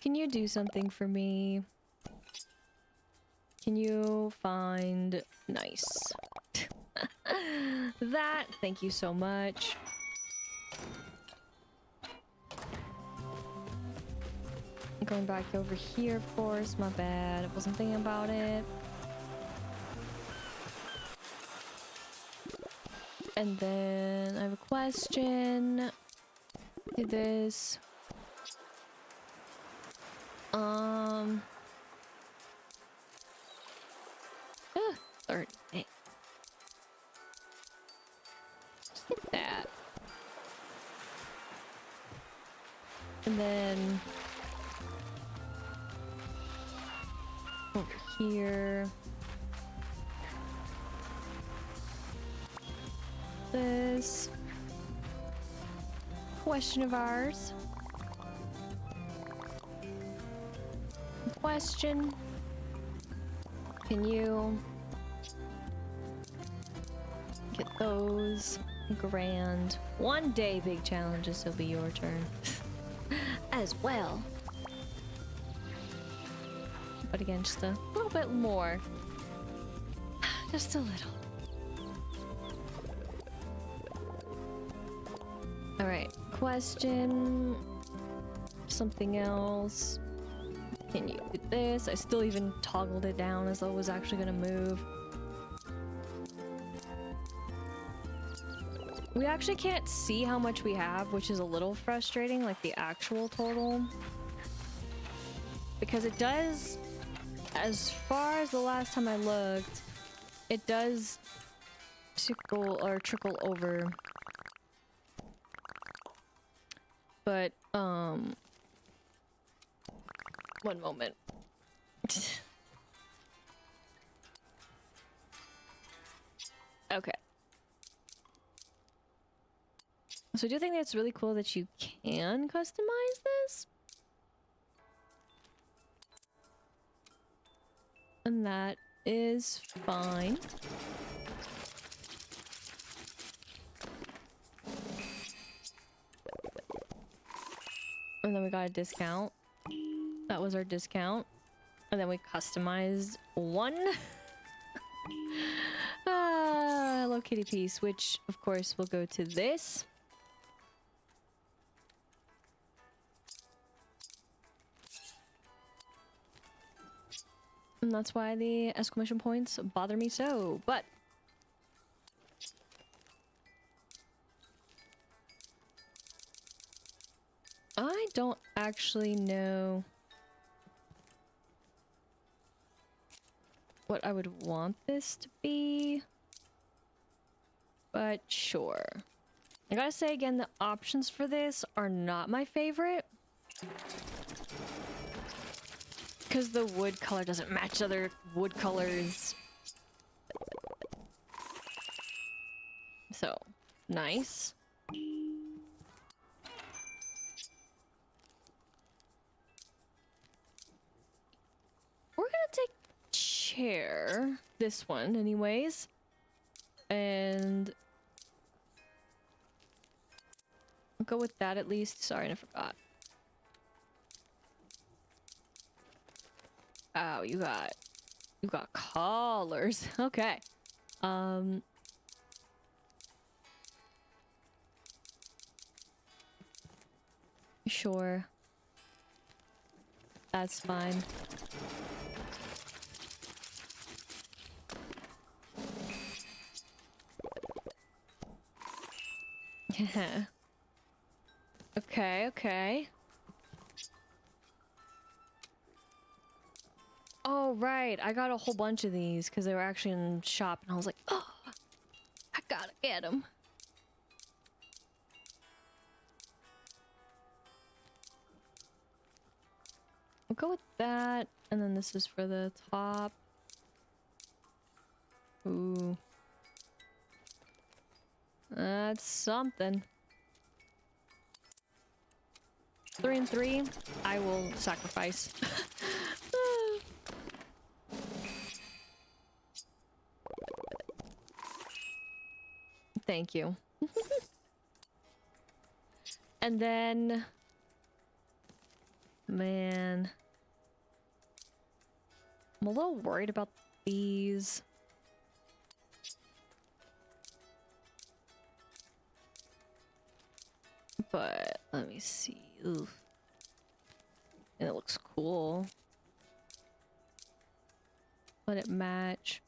Can you do something for me? Can you find... Nice. That, thank you so much. Going back over here, of course. My bad. I wasn't thinking about it. And then I have a question. Do this. Third. Hey. Just get that. And then over here. This question of ours. Question. Can you get those? Grand. One day, big challenges, will be your turn. As well. But again, just a little bit more. Just a little. Alright, question. Something else. Can you do this? I still even toggled it down as though it was actually gonna move. We actually can't see how much we have, which is a little frustrating, like the actual total. Because it does, as far as the last time I looked, it does trickle over. But, one moment. So I do think it's really cool that you can customize this. And that is fine. And then we got a discount. That was our discount. And then we customized one. Hello Kitty piece, which of course will go to this. And that's why the exclamation points bother me so, but I don't actually know what I would want this to be, but sure. I gotta say again, the options for this are not my favorite. Because the wood color doesn't match other wood colors. So, nice. We're gonna take chair, this one anyways. And I'll go with that at least. Sorry, I forgot. Oh, you got collars. Okay. Sure. That's fine. Yeah. Okay, okay. Oh, right. I got a whole bunch of these because they were actually in the shop, and I was like, oh, I gotta get them. We'll go with that, and then this is for the top. Ooh. That's something. 3 and 3, I will sacrifice. Thank you. And then... Man... I'm a little worried about these. But, let me see. Oof. And it looks cool. Let it match.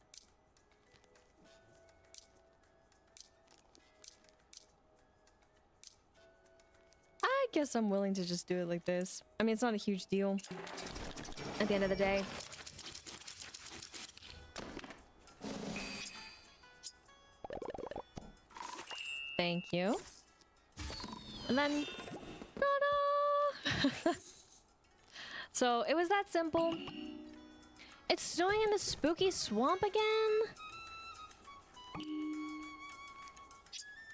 I guess I'm willing to just do it like this. I mean, it's not a huge deal at the end of the day. Thank you. And then... Ta-da! So, it was that simple. It's snowing in the spooky swamp again?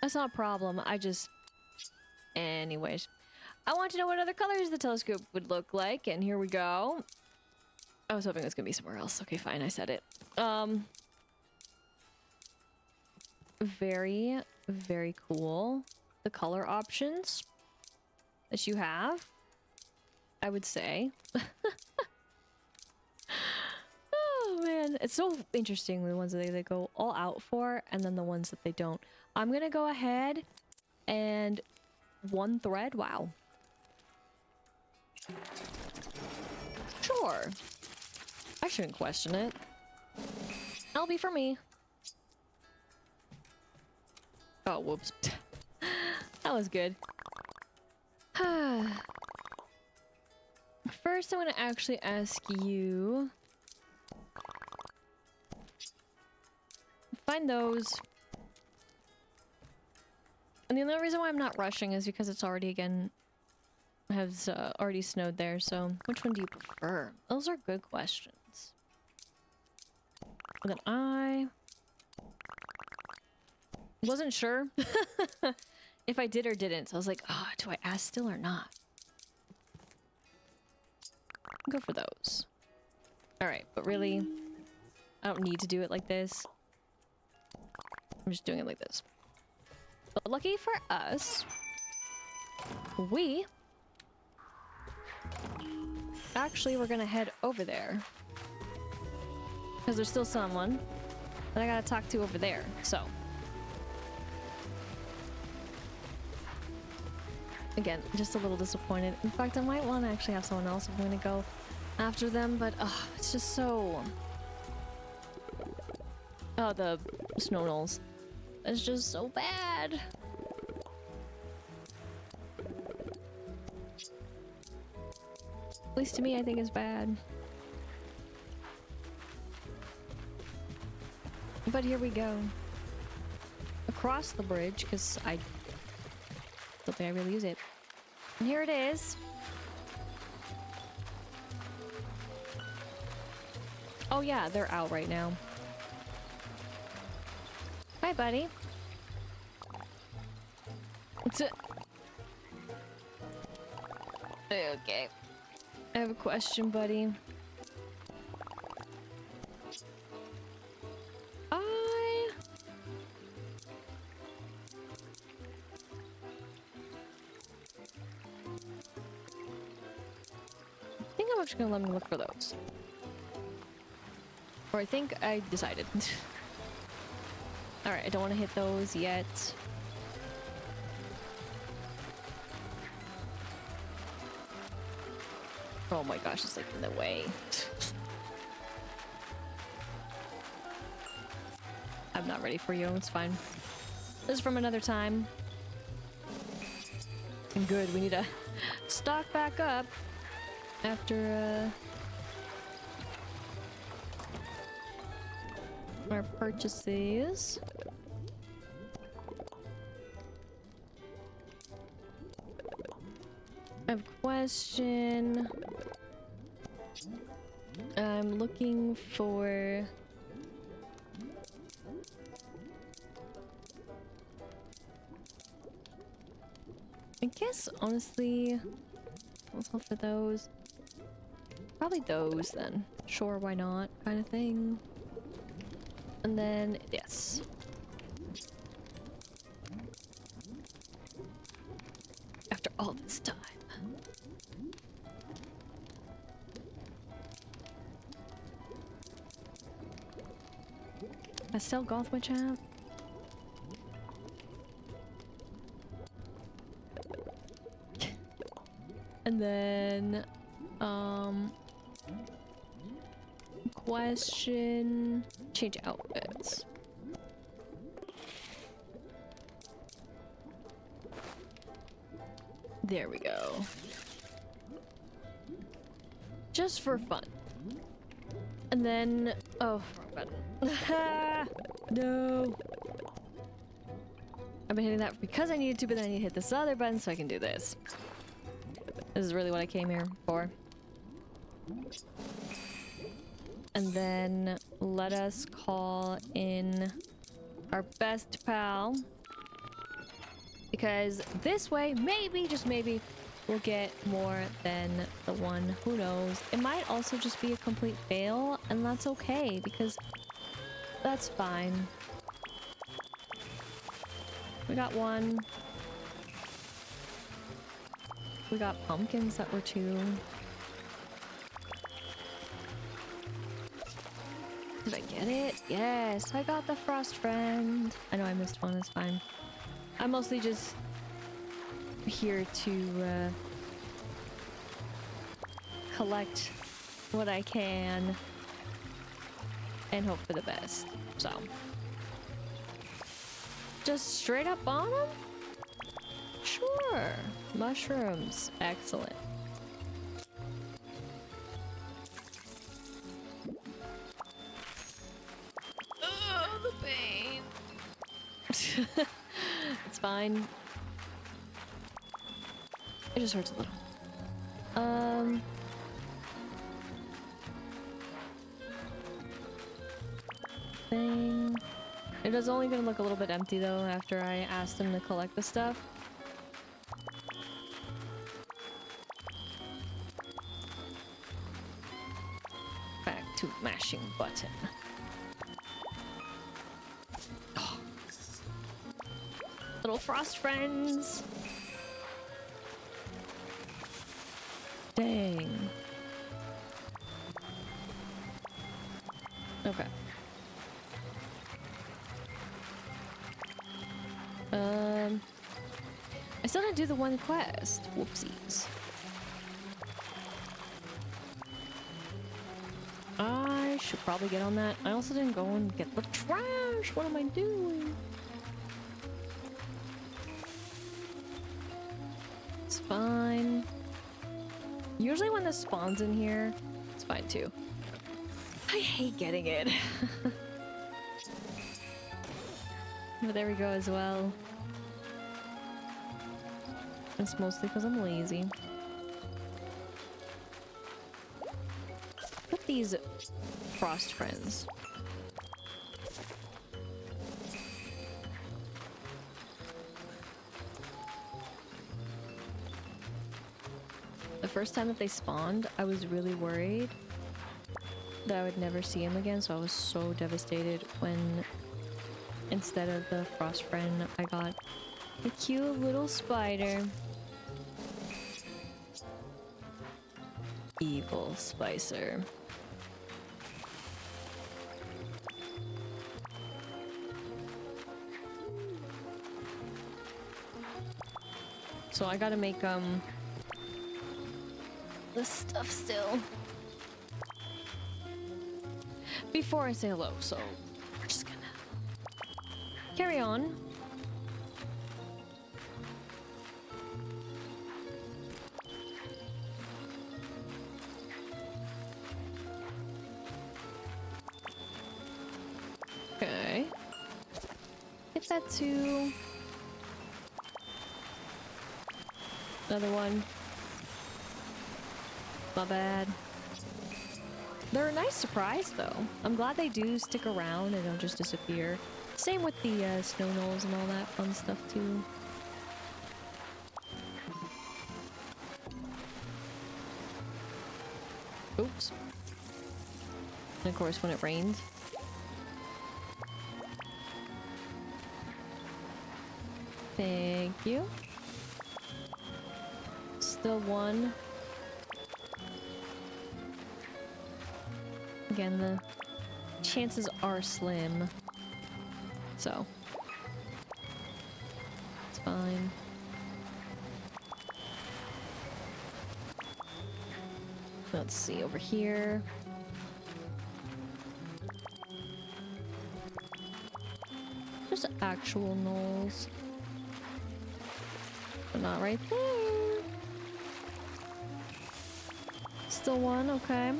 That's not a problem. I just... Anyways. I want to know what other colors the telescope would look like, and here we go. I was hoping it was gonna be somewhere else. Okay, fine, I said it. Very, very cool. The color options that you have, I would say. Oh man, it's so interesting, the ones that they go all out for, and then the ones that they don't. I'm gonna go ahead and one thread. Wow. Sure. I shouldn't question it. That'll be for me. Oh, whoops. That was good. First, I'm going to actually ask you... Find those. And the only reason why I'm not rushing is because it's already, again, has already snowed there, so which one do you prefer? Those are good questions. And then I... wasn't sure if I did or didn't. So I was like, oh, do I ask still or not? Go for those. Alright, but really, I don't need to do it like this. I'm just doing it like this. But lucky for us, actually we're gonna head over there. Because there's still someone that I gotta talk to over there, so. Again, just a little disappointed. In fact, I might want to actually have someone else if I'm going to go after them, but it's just so... Oh, the snow knolls. It's just so bad. At least to me, I think it's bad. But here we go. Across the bridge, because I don't think I really use it. And here it is. Oh yeah, they're out right now. Hi, buddy. Okay. I have a question, buddy. I think I'm actually gonna let me look for those. Or I think I decided. Alright, I don't want to hit those yet. Oh my gosh, it's like in the way. I'm not ready for you, it's fine. This is from another time. And good, we need to stock back up after our purchases. I have a question. I'm looking for... I guess, honestly, let's look for those. Probably those, then. Sure, why not? Kind of thing. And then, yes. After all this time. I still golf my chat. And then, question, change outfits. There we go. Just for fun. And then, oh, wrong button. No. I've been hitting that because I needed to, but then I need to hit this other button so I can do this. This is really what I came here for. And then let us call in our best pal. Because this way, maybe, just maybe, we'll get more than the one. Who knows? It might also just be a complete fail, and that's okay, because that's fine. We got one. We got pumpkins that were two. Did I get it? Yes, I got the frost friend. I know I missed one, it's fine. I'm mostly just here to collect what I can and hope for the best. So, just straight up on them? Sure. Mushrooms. Excellent. Oh, the pain. It's fine. It just hurts a little. Thing. It is only gonna look a little bit empty though after I asked him to collect the stuff. to mashing button. Oh. Little frost friends. Dang. Okay. I still didn't do the one quest. Whoopsies. I should probably get on that. I also didn't go and get the trash. What am I doing? It's fine. Usually when this spawns in here, it's fine too. I hate getting it. But there we go as well. It's mostly because I'm lazy. Put these frost friends. The first time that they spawned, I was really worried that I would never see him again, so I was so devastated when instead of the frost friend, I got a cute little spider. Evil Spicer. So I gotta make this stuff still before I say hello, so we're just gonna carry on. Okay. Get that too. Another one. My bad. They're a nice surprise though. I'm glad they do stick around and don't just disappear. Same with the snow knolls and all that fun stuff too. Oops. And of course when it rains. Thank you. Still one. Again, the chances are slim. So. It's fine. Let's see over here. There's actual knolls. But not right there. Still one, okay.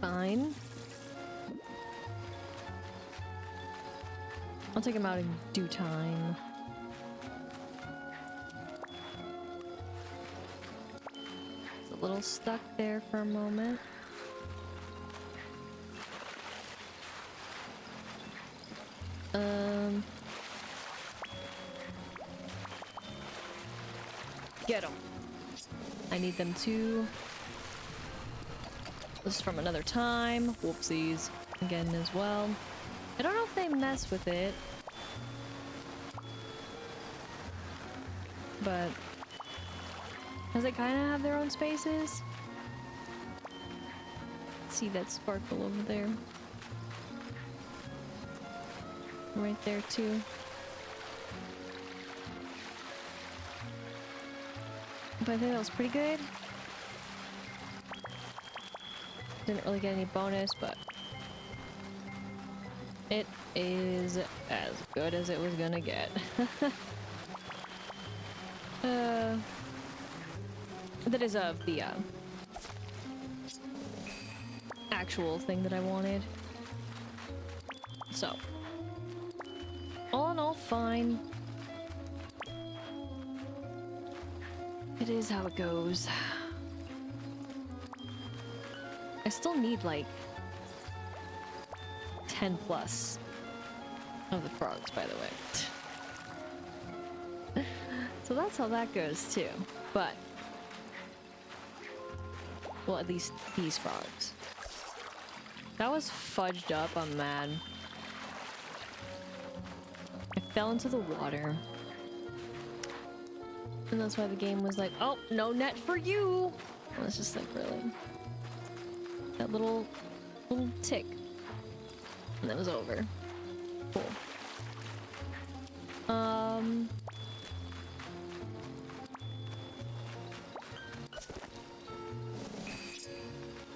Fine. I'll take him out in due time. It's a little stuck there for a moment. Get them. I need them too. This is from another time. Whoopsies. Again as well. I don't know if they mess with it. But... because they kind of have their own spaces. See that sparkle over there. Right there too. But I think that was pretty good. Didn't really get any bonus, but it is as good as it was gonna get. That is of the actual thing that I wanted. So, all in all, fine. It is how it goes. I still need like 10 plus of the frogs, by the way. So that's how that goes too. But Well, at least these frogs. That was fudged up, I'm mad. I fell into the water. And that's why the game was like, oh, no net for you! And it's just like, really? That little tick. And that was over. Cool.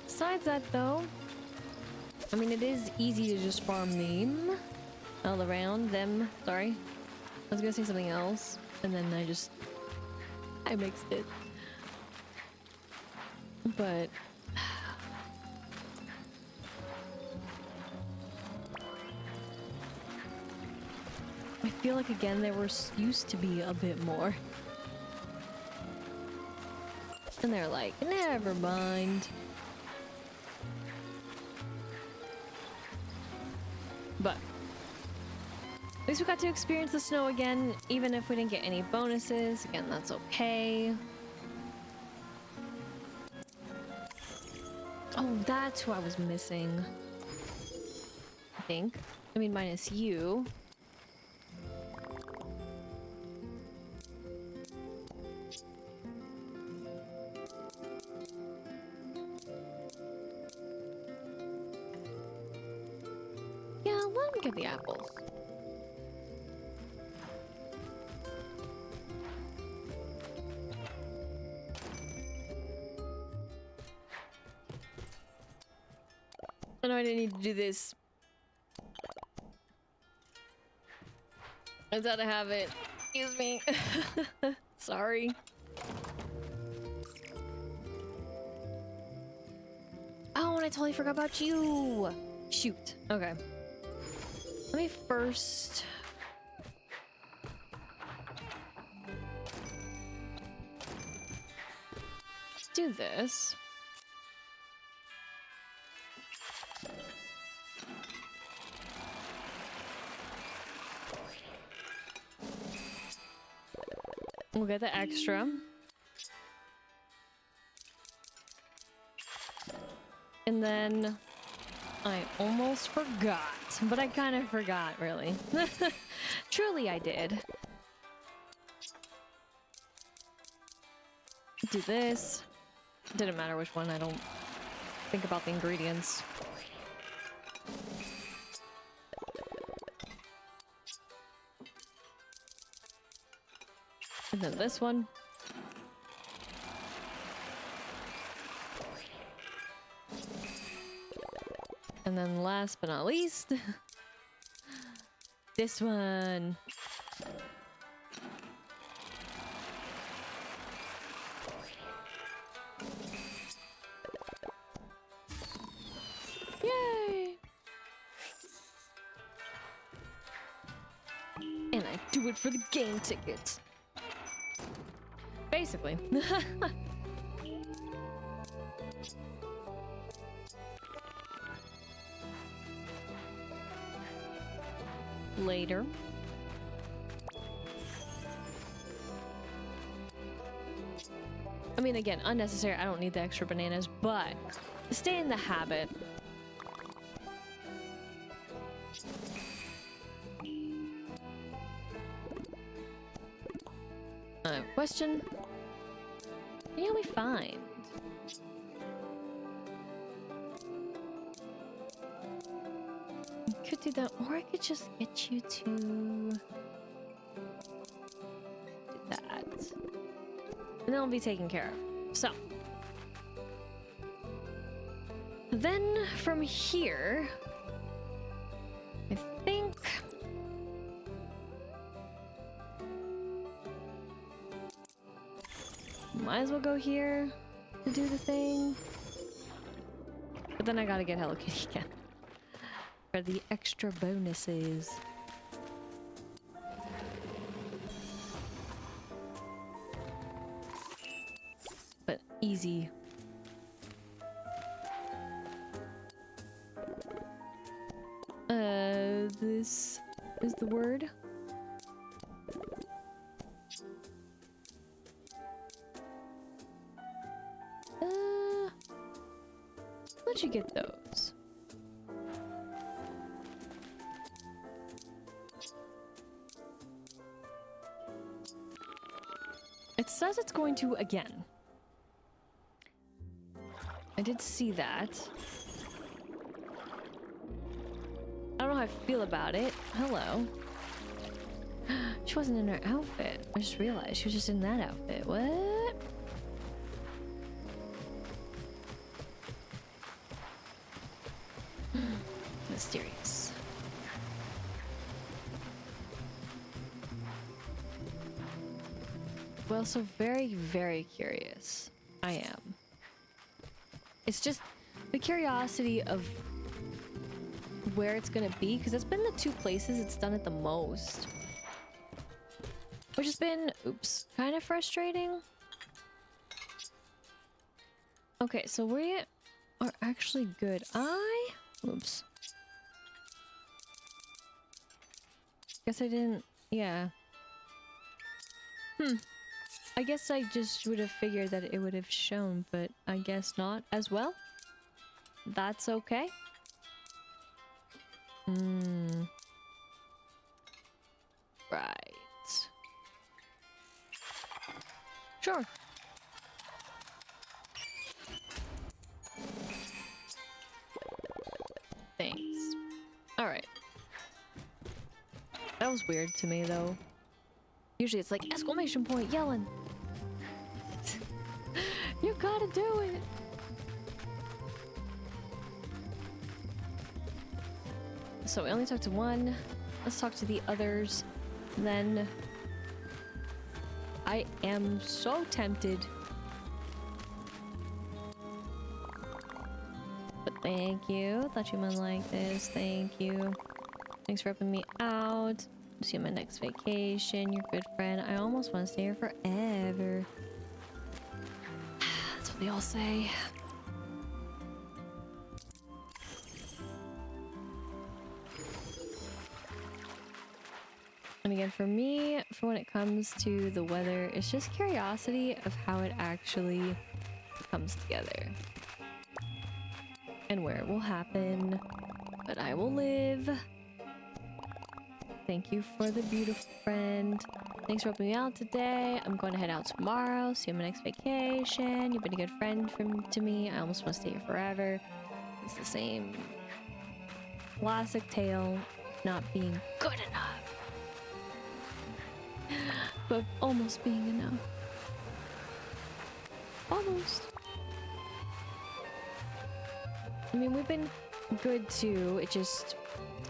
Besides that, though, I mean, it is easy to just farm them all around them. Sorry. I was gonna say something else, and then I mixed it. But I feel like, again, there used to be a bit more. And they're like, never mind. But at least we got to experience the snow again, even if we didn't get any bonuses. Again, that's okay. Oh, that's who I was missing. I think. I mean, minus you. Yeah, let him get the apples. I know I didn't need to do this. I thought I have it. Excuse me. Sorry. Oh, and I totally forgot about you. Shoot. Okay. Let me first... do this. We'll get the extra. And then I almost forgot, but I kind of forgot, really. Truly, I did. Do this. Didn't matter which one, I don't think about the ingredients. And then this one. And then last but not least, this one. Yay! And I do it for the game tickets. Basically. Later. I mean, again, unnecessary. I don't need the extra bananas, but stay in the habit. Question? Yeah, we find. Could do that, or I could just get you to do that. And then I'll be taken care of. So. Then from here, I think might as well go here to do the thing. But then I gotta get Hello Kitty again for the extra bonuses. But easy. This is the word. would you get those? It says it's going to again. I did see that. I don't know how I feel about it. Hello. She wasn't in her outfit. I just realized she was just in that outfit. What? Mysterious. Well, so very, very curious. I am. It's just the curiosity of where it's gonna be, because it's been the two places it's done it the most. Which has been, oops, kind of frustrating. Okay, so we are actually good. Oops. Guess I didn't, yeah. I guess I just would have figured that it would have shown, but I guess not as well. That's okay. Right. Sure. Thanks. Alright. That was weird to me, though. Usually it's like, exclamation point, yelling. You gotta do it. So we only talked to one. Let's talk to the others. Then I am so tempted. But thank you. Thought you might like this. Thank you. Thanks for helping me out. See you on my next vacation. You're a good friend. I almost want to stay here forever. That's what they all say. And again, for me, for when it comes to the weather, it's just curiosity of how it actually comes together. And where it will happen. But I will live. Thank you for the beautiful friend. Thanks for helping me out today. I'm going to head out tomorrow. See you on my next vacation. You've been a good friend to me. I almost want to stay here forever. It's the same classic tale, not being good enough. But almost being enough. Almost. I mean, we've been good too. It just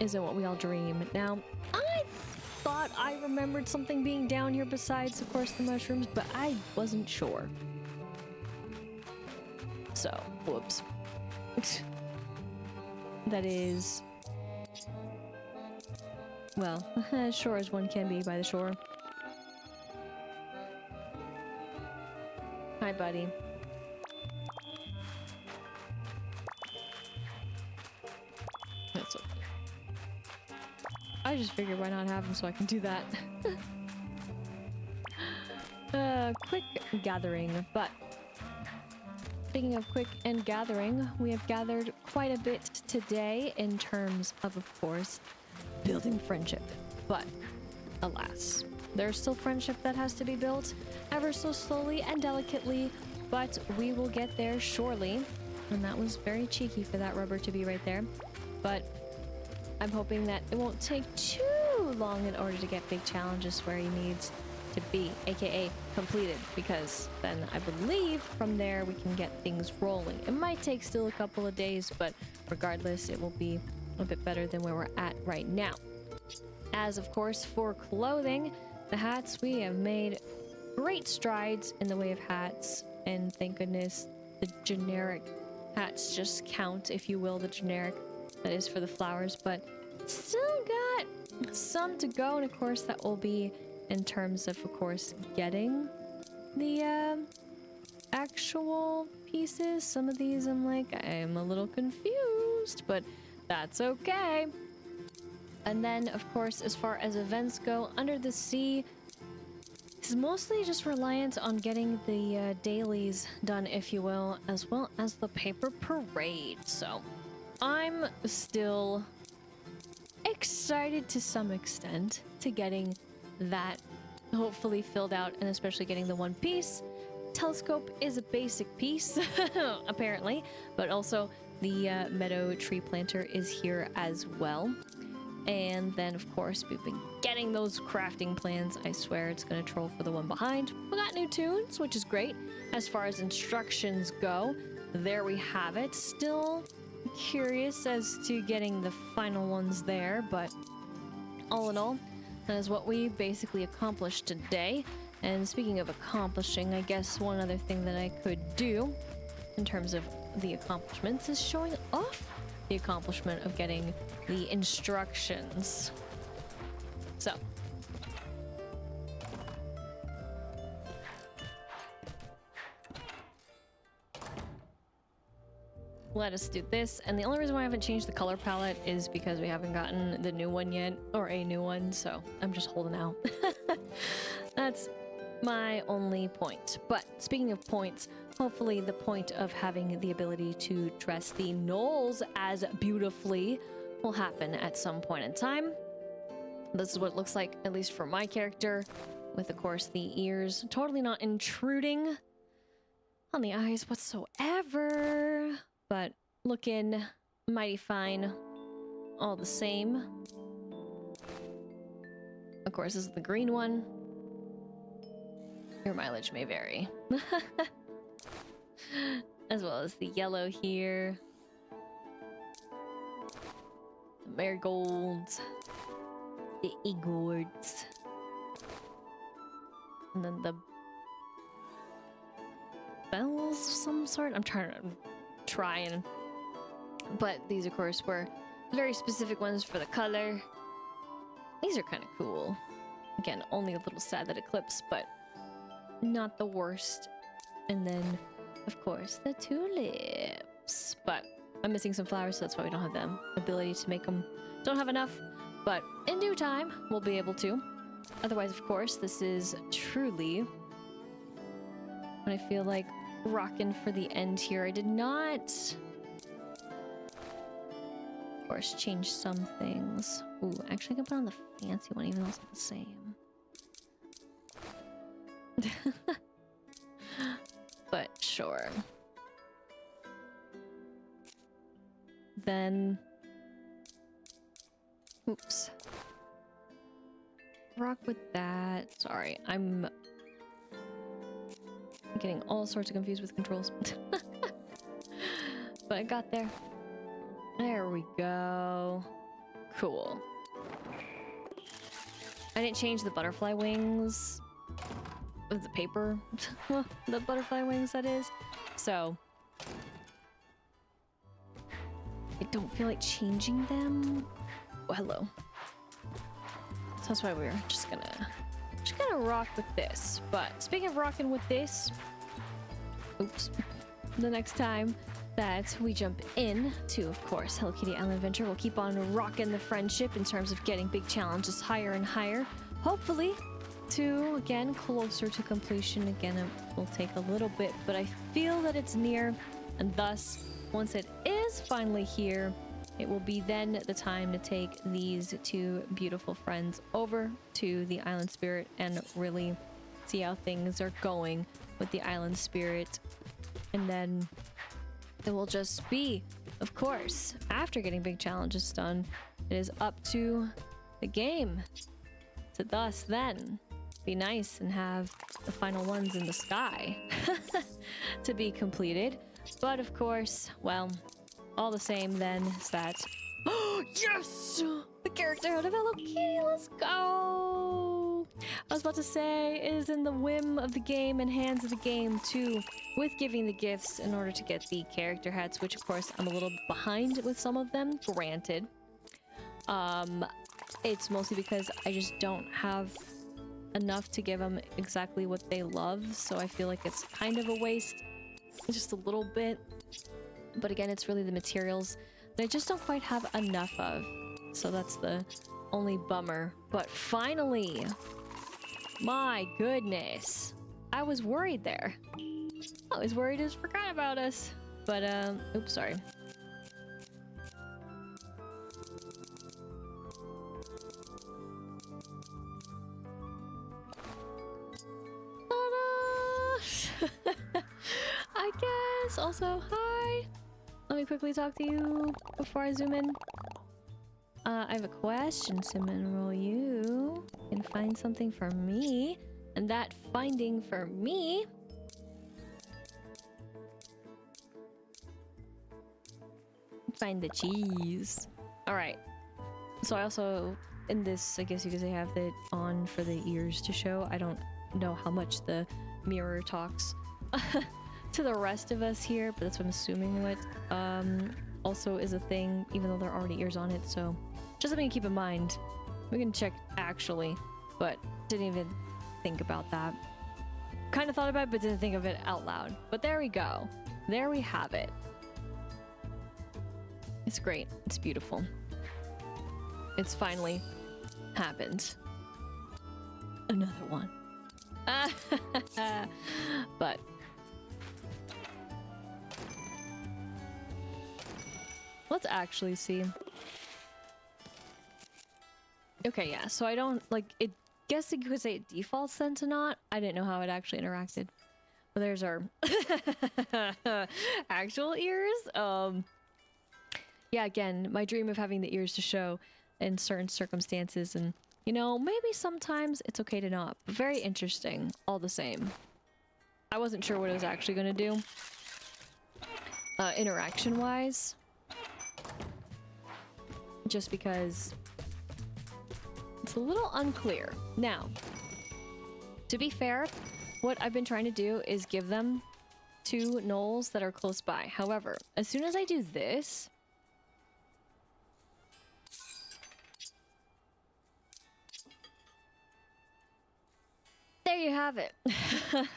isn't what we all dream. Now, I thought I remembered something being down here besides, of course, the mushrooms, but I wasn't sure. So, whoops. That is... well, as sure as one can be by the shore. Hi, buddy. That's okay. I just figured why not have him so I can do that. Quick gathering, but speaking of quick and gathering, we have gathered quite a bit today in terms of course, building friendship. But alas, there's still friendship that has to be built ever so slowly and delicately, but we will get there surely. And that was very cheeky for that rubber to be right there. But I'm hoping that it won't take too long in order to get big challenges where he needs to be, aka completed, because then I believe from there we can get things rolling. It might take still a couple of days, but regardless, it will be a bit better than where we're at right now. As of course for clothing, the hats, we have made great strides in the way of hats, and thank goodness the generic hats just count, if you will, the generic that is for the flowers, but still got some to go. And of course that will be in terms of course getting the actual pieces. Some of these I'm like, I'm a little confused, but that's okay. And then of course as far as events go, Under the Sea It's mostly just reliant on getting the dailies done, if you will, as well as the paper parade. So I'm still excited to some extent to getting that hopefully filled out, and especially getting the one piece. Telescope is a basic piece, apparently, but also the meadow tree planter is here as well. And then, of course, we've been getting those crafting plans. I swear it's going to troll for the one behind. We got new tunes, which is great. As far as instructions go, there we have it. Still curious as to getting the final ones there, but all in all, that is what we basically accomplished today. And speaking of accomplishing, I guess one other thing that I could do in terms of the accomplishments is showing off the accomplishment of getting the instructions. So let us do this. And the only reason why I haven't changed the color palette is because we haven't gotten the new one yet, or a new one, so I'm just holding out. That's my only point. But speaking of points, hopefully the point of having the ability to dress the gnolls as beautifully will happen at some point in time. This is what it looks like, at least for my character, with, of course, the ears totally not intruding on the eyes whatsoever, but looking mighty fine all the same. Of course, this is the green one. Your mileage may vary. As well as the yellow here. The marigolds. The egords. And then the bells of some sort. I'm trying. But these, of course, were very specific ones for the color. These are kind of cool. Again, only a little sad that it clips, but not the worst. And then, of course, the tulips. But I'm missing some flowers, so that's why we don't have the ability to make them. Don't have enough, but in due time, we'll be able to. Otherwise, of course, this is truly what I feel like rocking for the end here. I did not, of course, change some things. Ooh, actually, I can put on the fancy one, even though it's not the same. But sure. Then, oops. Rock with that. Sorry, I'm getting all sorts of confused with controls. But I got there. There we go. Cool. I didn't change the butterfly wings of the paper. The butterfly wings, that is. So I don't feel like changing them. Oh, hello. So that's why we're just gonna rock with this. But speaking of rocking with this, oops, the next time that we jump in to, of course, Hello Kitty Island Adventure, we'll keep on rocking the friendship in terms of getting big challenges higher and higher. Hopefully to, again, closer to completion. Again, it will take a little bit, but I feel that it's near, and thus, once it is finally here, it will be then the time to take these two beautiful friends over to the Island Spirit and really see how things are going with the Island Spirit. And then it will just be, of course, after getting big challenges done, it is up to the game to thus then be nice and have the final ones in the sky to be completed. But of course, well, all the same then is that, oh yes, the character out of Hello Kitty, let's go. I was about to say, it is in the whim of the game and hands of the game too, with giving the gifts in order to get the character hats, which of course I'm a little behind with some of them, granted. It's mostly because I just don't have enough to give them exactly what they love, so I feel like it's kind of a waste, just a little bit. But again, it's really the materials that I just don't quite have enough of, so that's the only bummer. But finally, My goodness. I was worried there. I was worried it forgot about us. But, oops, sorry. I guess. Also, hi. Let me quickly talk to you before I zoom in. I have a question, Simon. Will you can find something for me? And that finding for me find the cheese. All right. So I also in this, I guess you could say, have it on for the ears to show. I don't know how much the mirror talks to the rest of us here, but that's what I'm assuming what also is a thing, even though there are already ears on it. So just something to keep in mind. We can check actually, but didn't even think about that. Kind of thought about it, but didn't think of it out loud. But there we go. There we have it. It's great. It's beautiful. It's finally happened. Another one. But let's actually see. Okay, yeah, so I don't like it. Guess you could say it defaults then to not. I didn't know how it actually interacted. But there's our actual ears. Yeah, again, my dream of having the ears to show in certain circumstances, and you know, maybe sometimes it's okay to not. But very interesting, all the same. I wasn't sure what it was actually gonna do, interaction-wise, just because it's a little unclear. Now, to be fair, what I've been trying to do is give them 2 knolls that are close by. However, as soon as I do this, there you have it.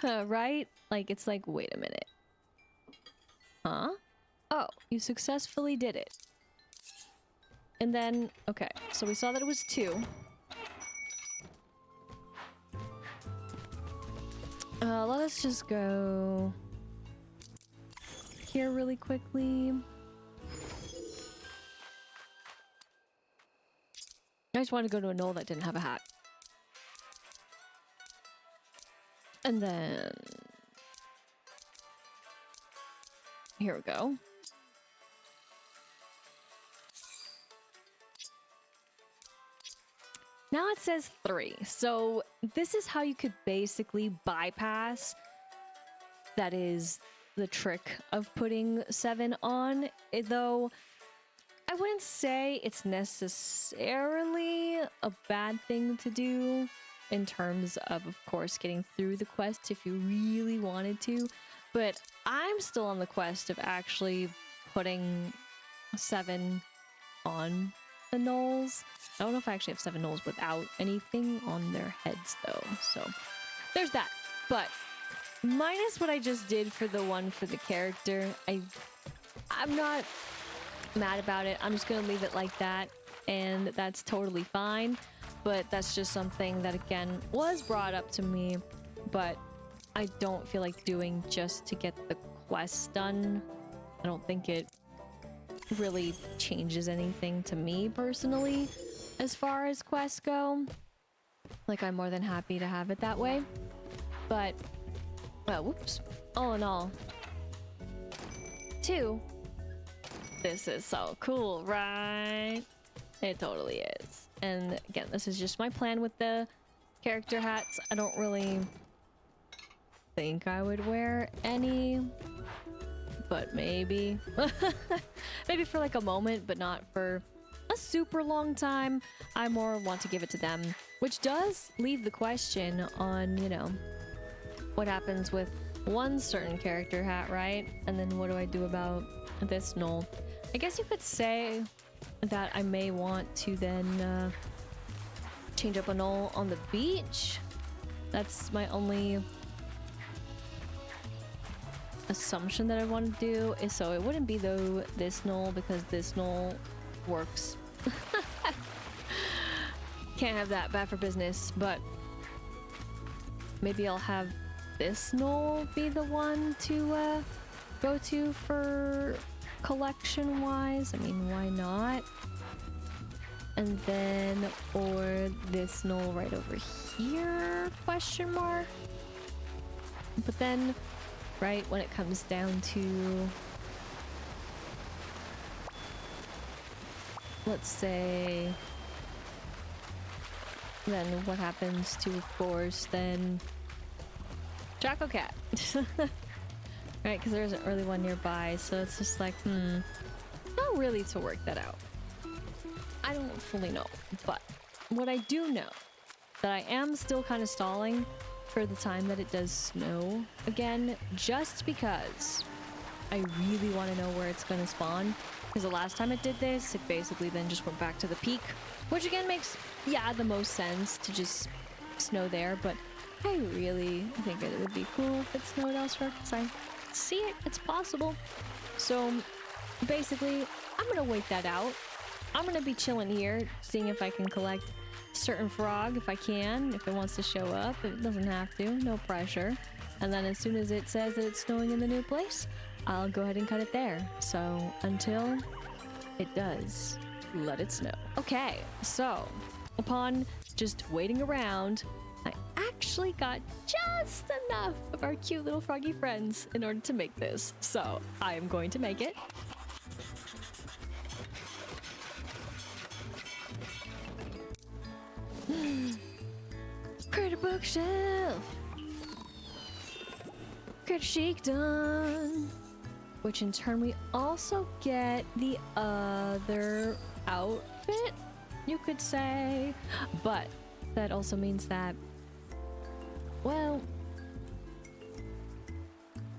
Right? Like, it's like, wait a minute. Huh? Oh, you successfully did it. And then, okay, so we saw that it was 2. Let us just go here really quickly. I just wanted to go to a knoll that didn't have a hat. And then here we go. Now it says 3. So this is how you could basically bypass. That is the trick of putting 7 on. Though I wouldn't say it's necessarily a bad thing to do in terms of course, getting through the quest if you really wanted to. But I'm still on the quest of actually putting 7 on the gnolls. I don't know if I actually have 7 gnolls without anything on their heads though, so there's that. But minus what I just did for the one for the character, I'm not mad about it. I'm just gonna leave it like that, and that's totally fine. But that's just something that again was brought up to me, but I don't feel like doing just to get the quest done. I don't think it really changes anything to me personally as far as quests go. Like, I'm more than happy to have it that way. But, well, whoops. All in all, 2. This is so cool, right? It totally is. And again, this is just my plan with the character hats. I don't really think I would wear any, but maybe. Maybe for like a moment, but not for a super long time. I more want to give it to them, which does leave the question on, you know, what happens with one certain character hat, right? And then what do I do about this gnoll? I guess you could say that I may want to then change up a gnoll on the beach. That's my only assumption that I want to do, is so it wouldn't be though this gnoll, because this gnoll works. Can't have that, bad for business. But maybe I'll have this knoll be the one to go to for collection wise. I mean, why not? And then, or this knoll right over here, question mark. But then, right, when it comes down to, let's say, then what happens to, of course, then Jacko Cat. Right, because there isn't really one nearby, so it's just like, not really to work that out. I don't fully know, but what I do know, that I am still kind of stalling for the time that it does snow again, just because I really want to know where it's going to spawn. Because the last time it did this, it basically then just went back to the peak, which again makes, yeah, the most sense to just snow there, but I really think that it would be cool if it snowed elsewhere, because I see it, it's possible. So basically, I'm going to wait that out. I'm going to be chilling here, seeing if I can collect a certain frog, if I can, if it wants to show up. It doesn't have to, no pressure. And then as soon as it says that it's snowing in the new place, I'll go ahead and cut it there. So until it does, let it snow. Okay, so upon just waiting around, I actually got just enough of our cute little froggy friends in order to make this. So I am going to make it. Critter bookshelf. Critter chic done. Which in turn we also get the other outfit, you could say. But that also means that, well,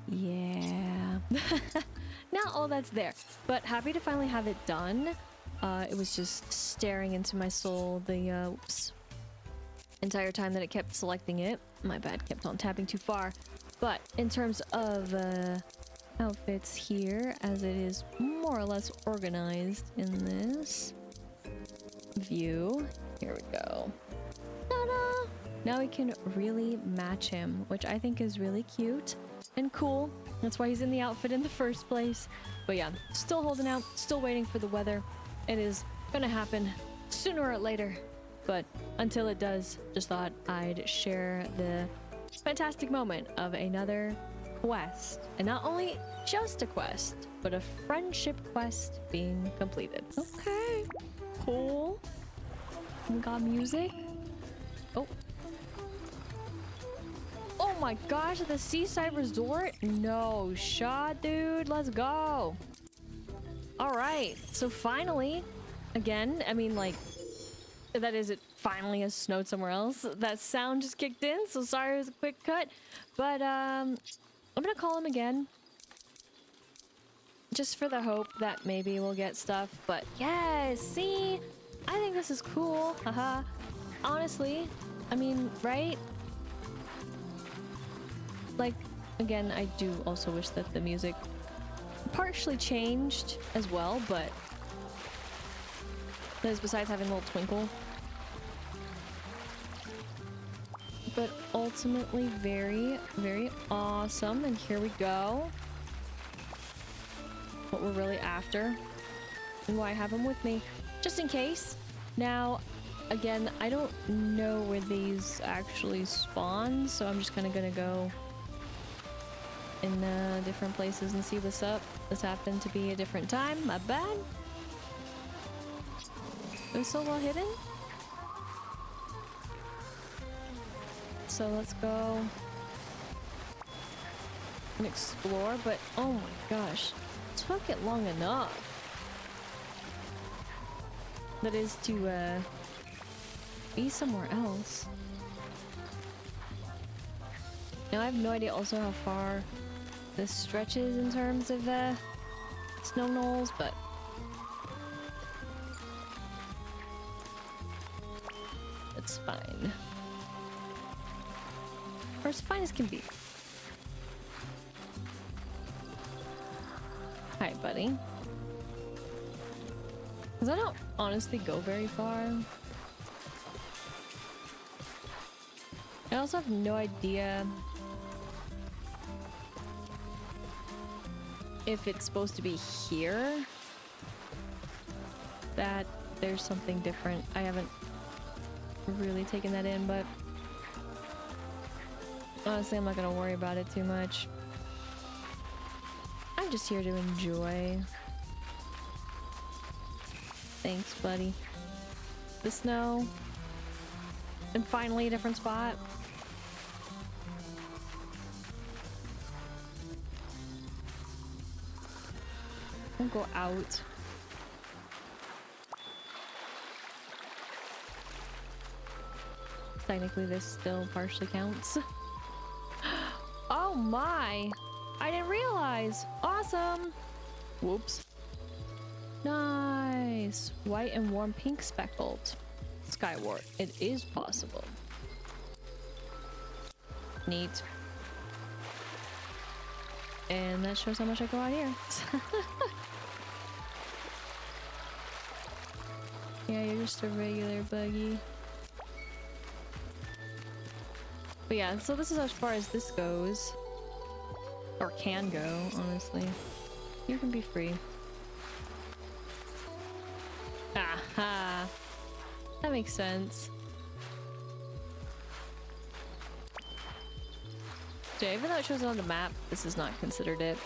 yeah. Not all that's there, but happy to finally have it done. It was just staring into my soul the entire time that it kept selecting it. My bad, kept on tapping too far. But in terms of outfits here, as it is more or less organized in this view, here we go. Ta-da! Now we can really match him, which I think is really cute and cool. That's why he's in the outfit in the first place. But yeah, still holding out, still waiting for the weather. It is gonna happen sooner or later. But until it does, just thought I'd share the fantastic moment of another quest. And not only just a quest, but a friendship quest being completed. Okay, cool. We got music. Oh. Oh my gosh, the Seaside Resort? No shot, dude. Let's go. All right, so finally, again, I mean, like, that is, it finally has snowed somewhere else. That sound just kicked in, so sorry it was a quick cut. But I'm gonna call him again, just for the hope that maybe we'll get stuff. But yes, see, I think this is cool. Haha. Honestly, I mean, right? Like, again, I do also wish that the music partially changed as well, but those besides having a little twinkle. But ultimately very, very awesome. And here we go. What we're really after. And why I have them with me, just in case. Now, again, I don't know where these actually spawn, so I'm just kind of gonna go in different places and see what's up. This happened to be a different time, my bad. It was so well hidden. So let's go and explore, but oh my gosh, took it long enough. That is to be somewhere else. Now I have no idea also how far this stretches in terms of snow knolls, but it's fine. Or as fine as can be. Hi, buddy. Because I don't honestly go very far. I also have no idea if it's supposed to be here that there's something different. I haven't really taken that in, but honestly, I'm not gonna worry about it too much. I'm just here to enjoy. Thanks, buddy. The snow. And finally a different spot. We'll go out. Technically, this still partially counts. Oh my! I didn't realize! Awesome! Whoops. Nice! White and warm pink speckled. Skyward. It is possible. Neat. And that shows how much I go out here. Yeah, you're just a regular buggy. But yeah, so this is as far as this goes. Or can go, honestly. You can be free. Aha! That makes sense. So yeah, even though it shows it on the map, this is not considered it.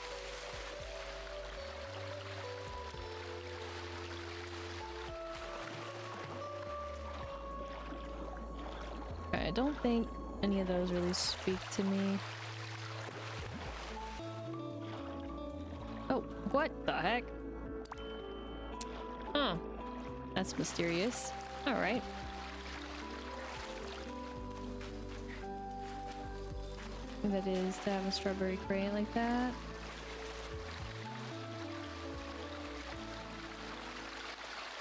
Okay, I don't think any of those really speak to me. Oh, what the heck? Huh. That's mysterious. Alright. That is to have a strawberry crate like that.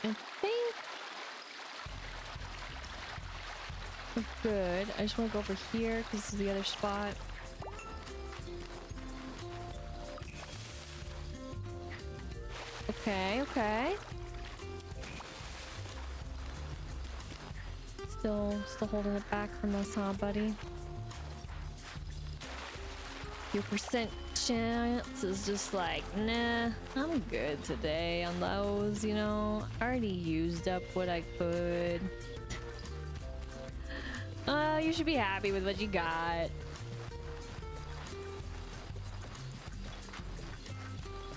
I think we're good. I just want to go over here because this is the other spot. Okay, okay. Still holding it back from us, huh, buddy? Your percent chance is just like, nah, I'm good today on those, you know? I already used up what I could. You should be happy with what you got.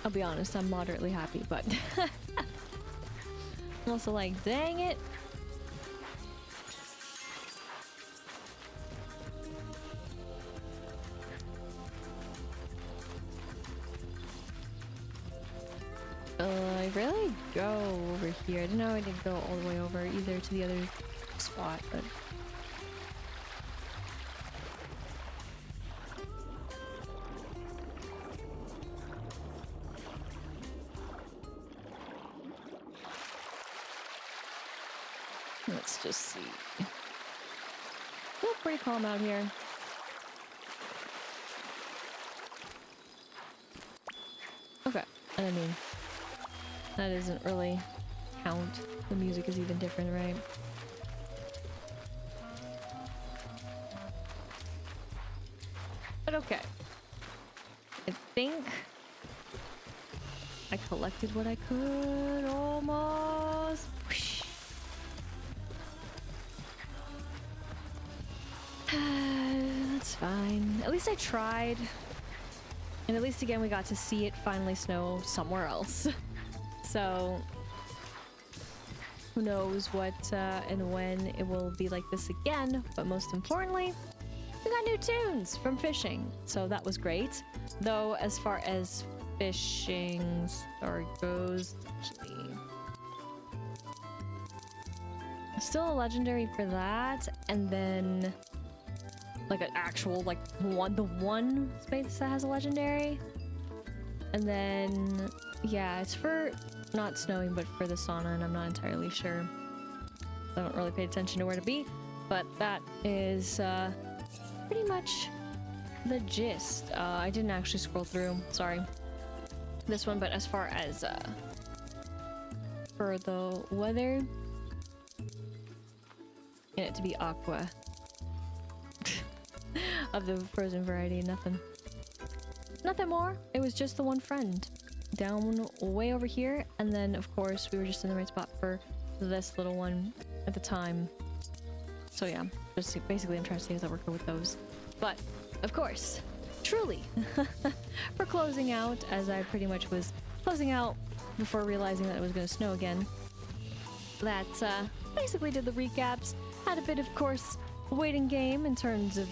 I'll be honest, I'm moderately happy, but I'm also like, dang it. I really go over here. I didn't know I didn't go all the way over either to the other spot, but let's just see. Feel pretty calm out here. Okay, I mean, that doesn't really count. The music is even different, right? But okay. I think I collected what I could almost. That's fine. At least I tried. And at least again we got to see it finally snow somewhere else. So who knows what and when it will be like this again, but most importantly, we got new tunes from fishing, so that was great. Though as far as fishing story goes, actually still a legendary for that, and then like an actual like the one space that has a legendary, and then yeah, it's for not snowing but for the sauna, and I'm not entirely sure. I don't really pay attention to where to be, but that is pretty much the gist. I didn't actually scroll through, sorry, this one, but as far as for the weather, get it to be aqua. of the frozen variety. Nothing more. It was just the one friend down way over here, and then of course we were just in the right spot for this little one at the time. So yeah, just basically I'm trying to see as I work with those. But of course, truly, for closing out, as I pretty much was closing out before realizing that it was going to snow again, that basically did the recaps. Had a bit, of course, waiting game in terms of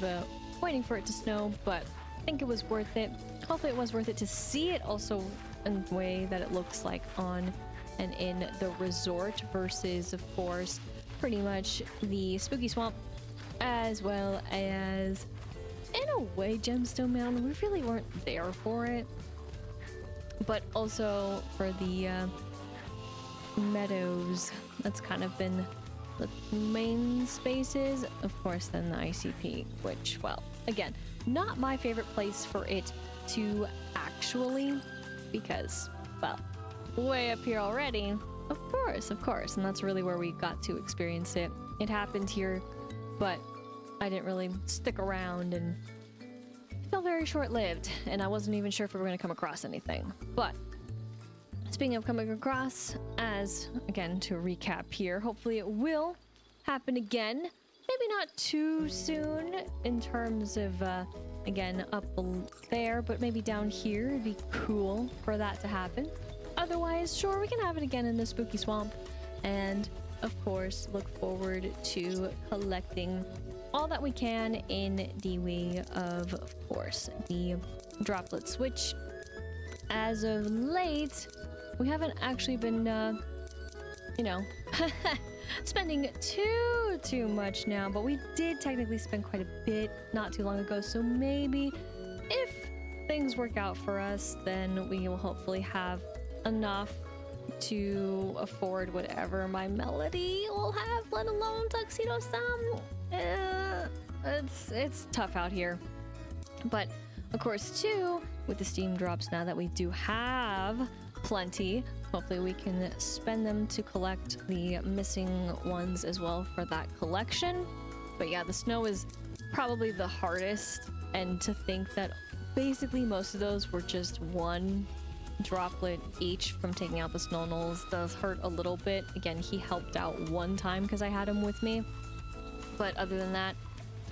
waiting for it to snow, but I think it was worth it. Hopefully it was worth it to see it also in the way that it looks like on and in the resort versus, of course, pretty much the Spooky Swamp, as well as, in a way, Gemstone Mountain. We really weren't there for it, but also for the meadows. That's kind of been the main spaces. Of course, then the ICP, which, well, again, not my favorite place for it to actually, because, well, way up here already. Of course, and that's really where we got to experience it. It happened here, but I didn't really stick around, and it felt very short-lived, and I wasn't even sure if we were going to come across anything. But speaking of coming across, as, again, to recap here, hopefully it will happen again. Maybe not too soon in terms of, again, up there, but maybe down here. It'd be cool for that to happen. Otherwise, sure, we can have it again in the Spooky Swamp. And, of course, look forward to collecting all that we can in the way of course, the droplets, which, as of late, we haven't actually been, you know, spending too much now, but we did technically spend quite a bit not too long ago, so maybe if things work out for us, then we will hopefully have enough to afford whatever my melody will have, let alone Tuxedo Sam. It's tough out here. But of course too, with the Steam drops now that we do have plenty, hopefully we can spend them to collect the missing ones as well for that collection. But yeah, the snow is probably the hardest, and to think that basically most of those were just one droplet each from taking out the snow knolls does hurt a little bit. Again, he helped out one time because I had him with me, but other than that,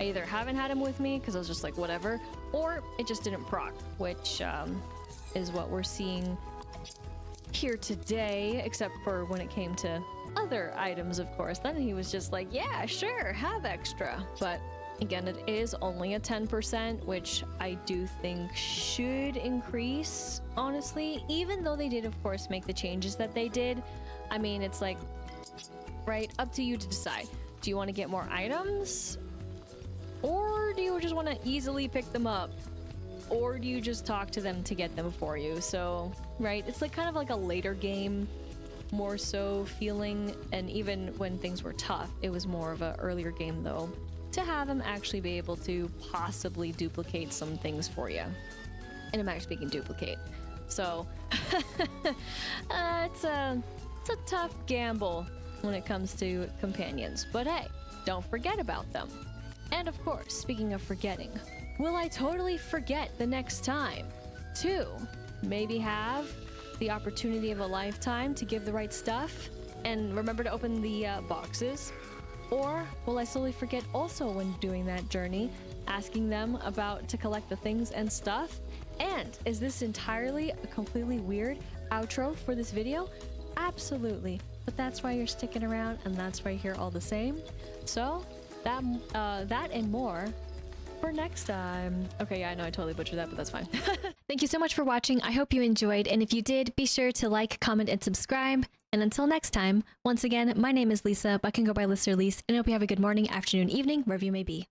I either haven't had him with me because I was just like whatever, or it just didn't proc, which is what we're seeing here today, except for when it came to other items, of course. Then he was just like, yeah, sure, have extra. But again, it is only a 10%, which I do think should increase, honestly, even though they did, of course, make the changes that they did. I mean, it's like, right, up to you to decide. Do you want to get more items? Or do you just want to easily pick them up? Or do you just talk to them to get them for you? So, right, it's like kind of like a later game, more so feeling, and even when things were tough, it was more of an earlier game though, to have them actually be able to possibly duplicate some things for you. And I'm actually speaking duplicate. So, it's a tough gamble when it comes to companions. But hey, don't forget about them. And of course, speaking of forgetting, will I totally forget the next time to maybe have the opportunity of a lifetime to give the right stuff and remember to open the boxes? Or will I slowly forget also when doing that journey, asking them about to collect the things and stuff? And is this entirely a completely weird outro for this video? Absolutely. But that's why you're sticking around, and that's why you're here all the same. So that and more for next time. Okay, yeah, I know I totally butchered that, but that's fine. Thank you so much for watching. I hope you enjoyed, and if you did, be sure to like, comment, and subscribe. And until next time, once again, my name is Lisa, but I can go by Lister Lise, and I hope you have a good morning, afternoon, evening, wherever you may be.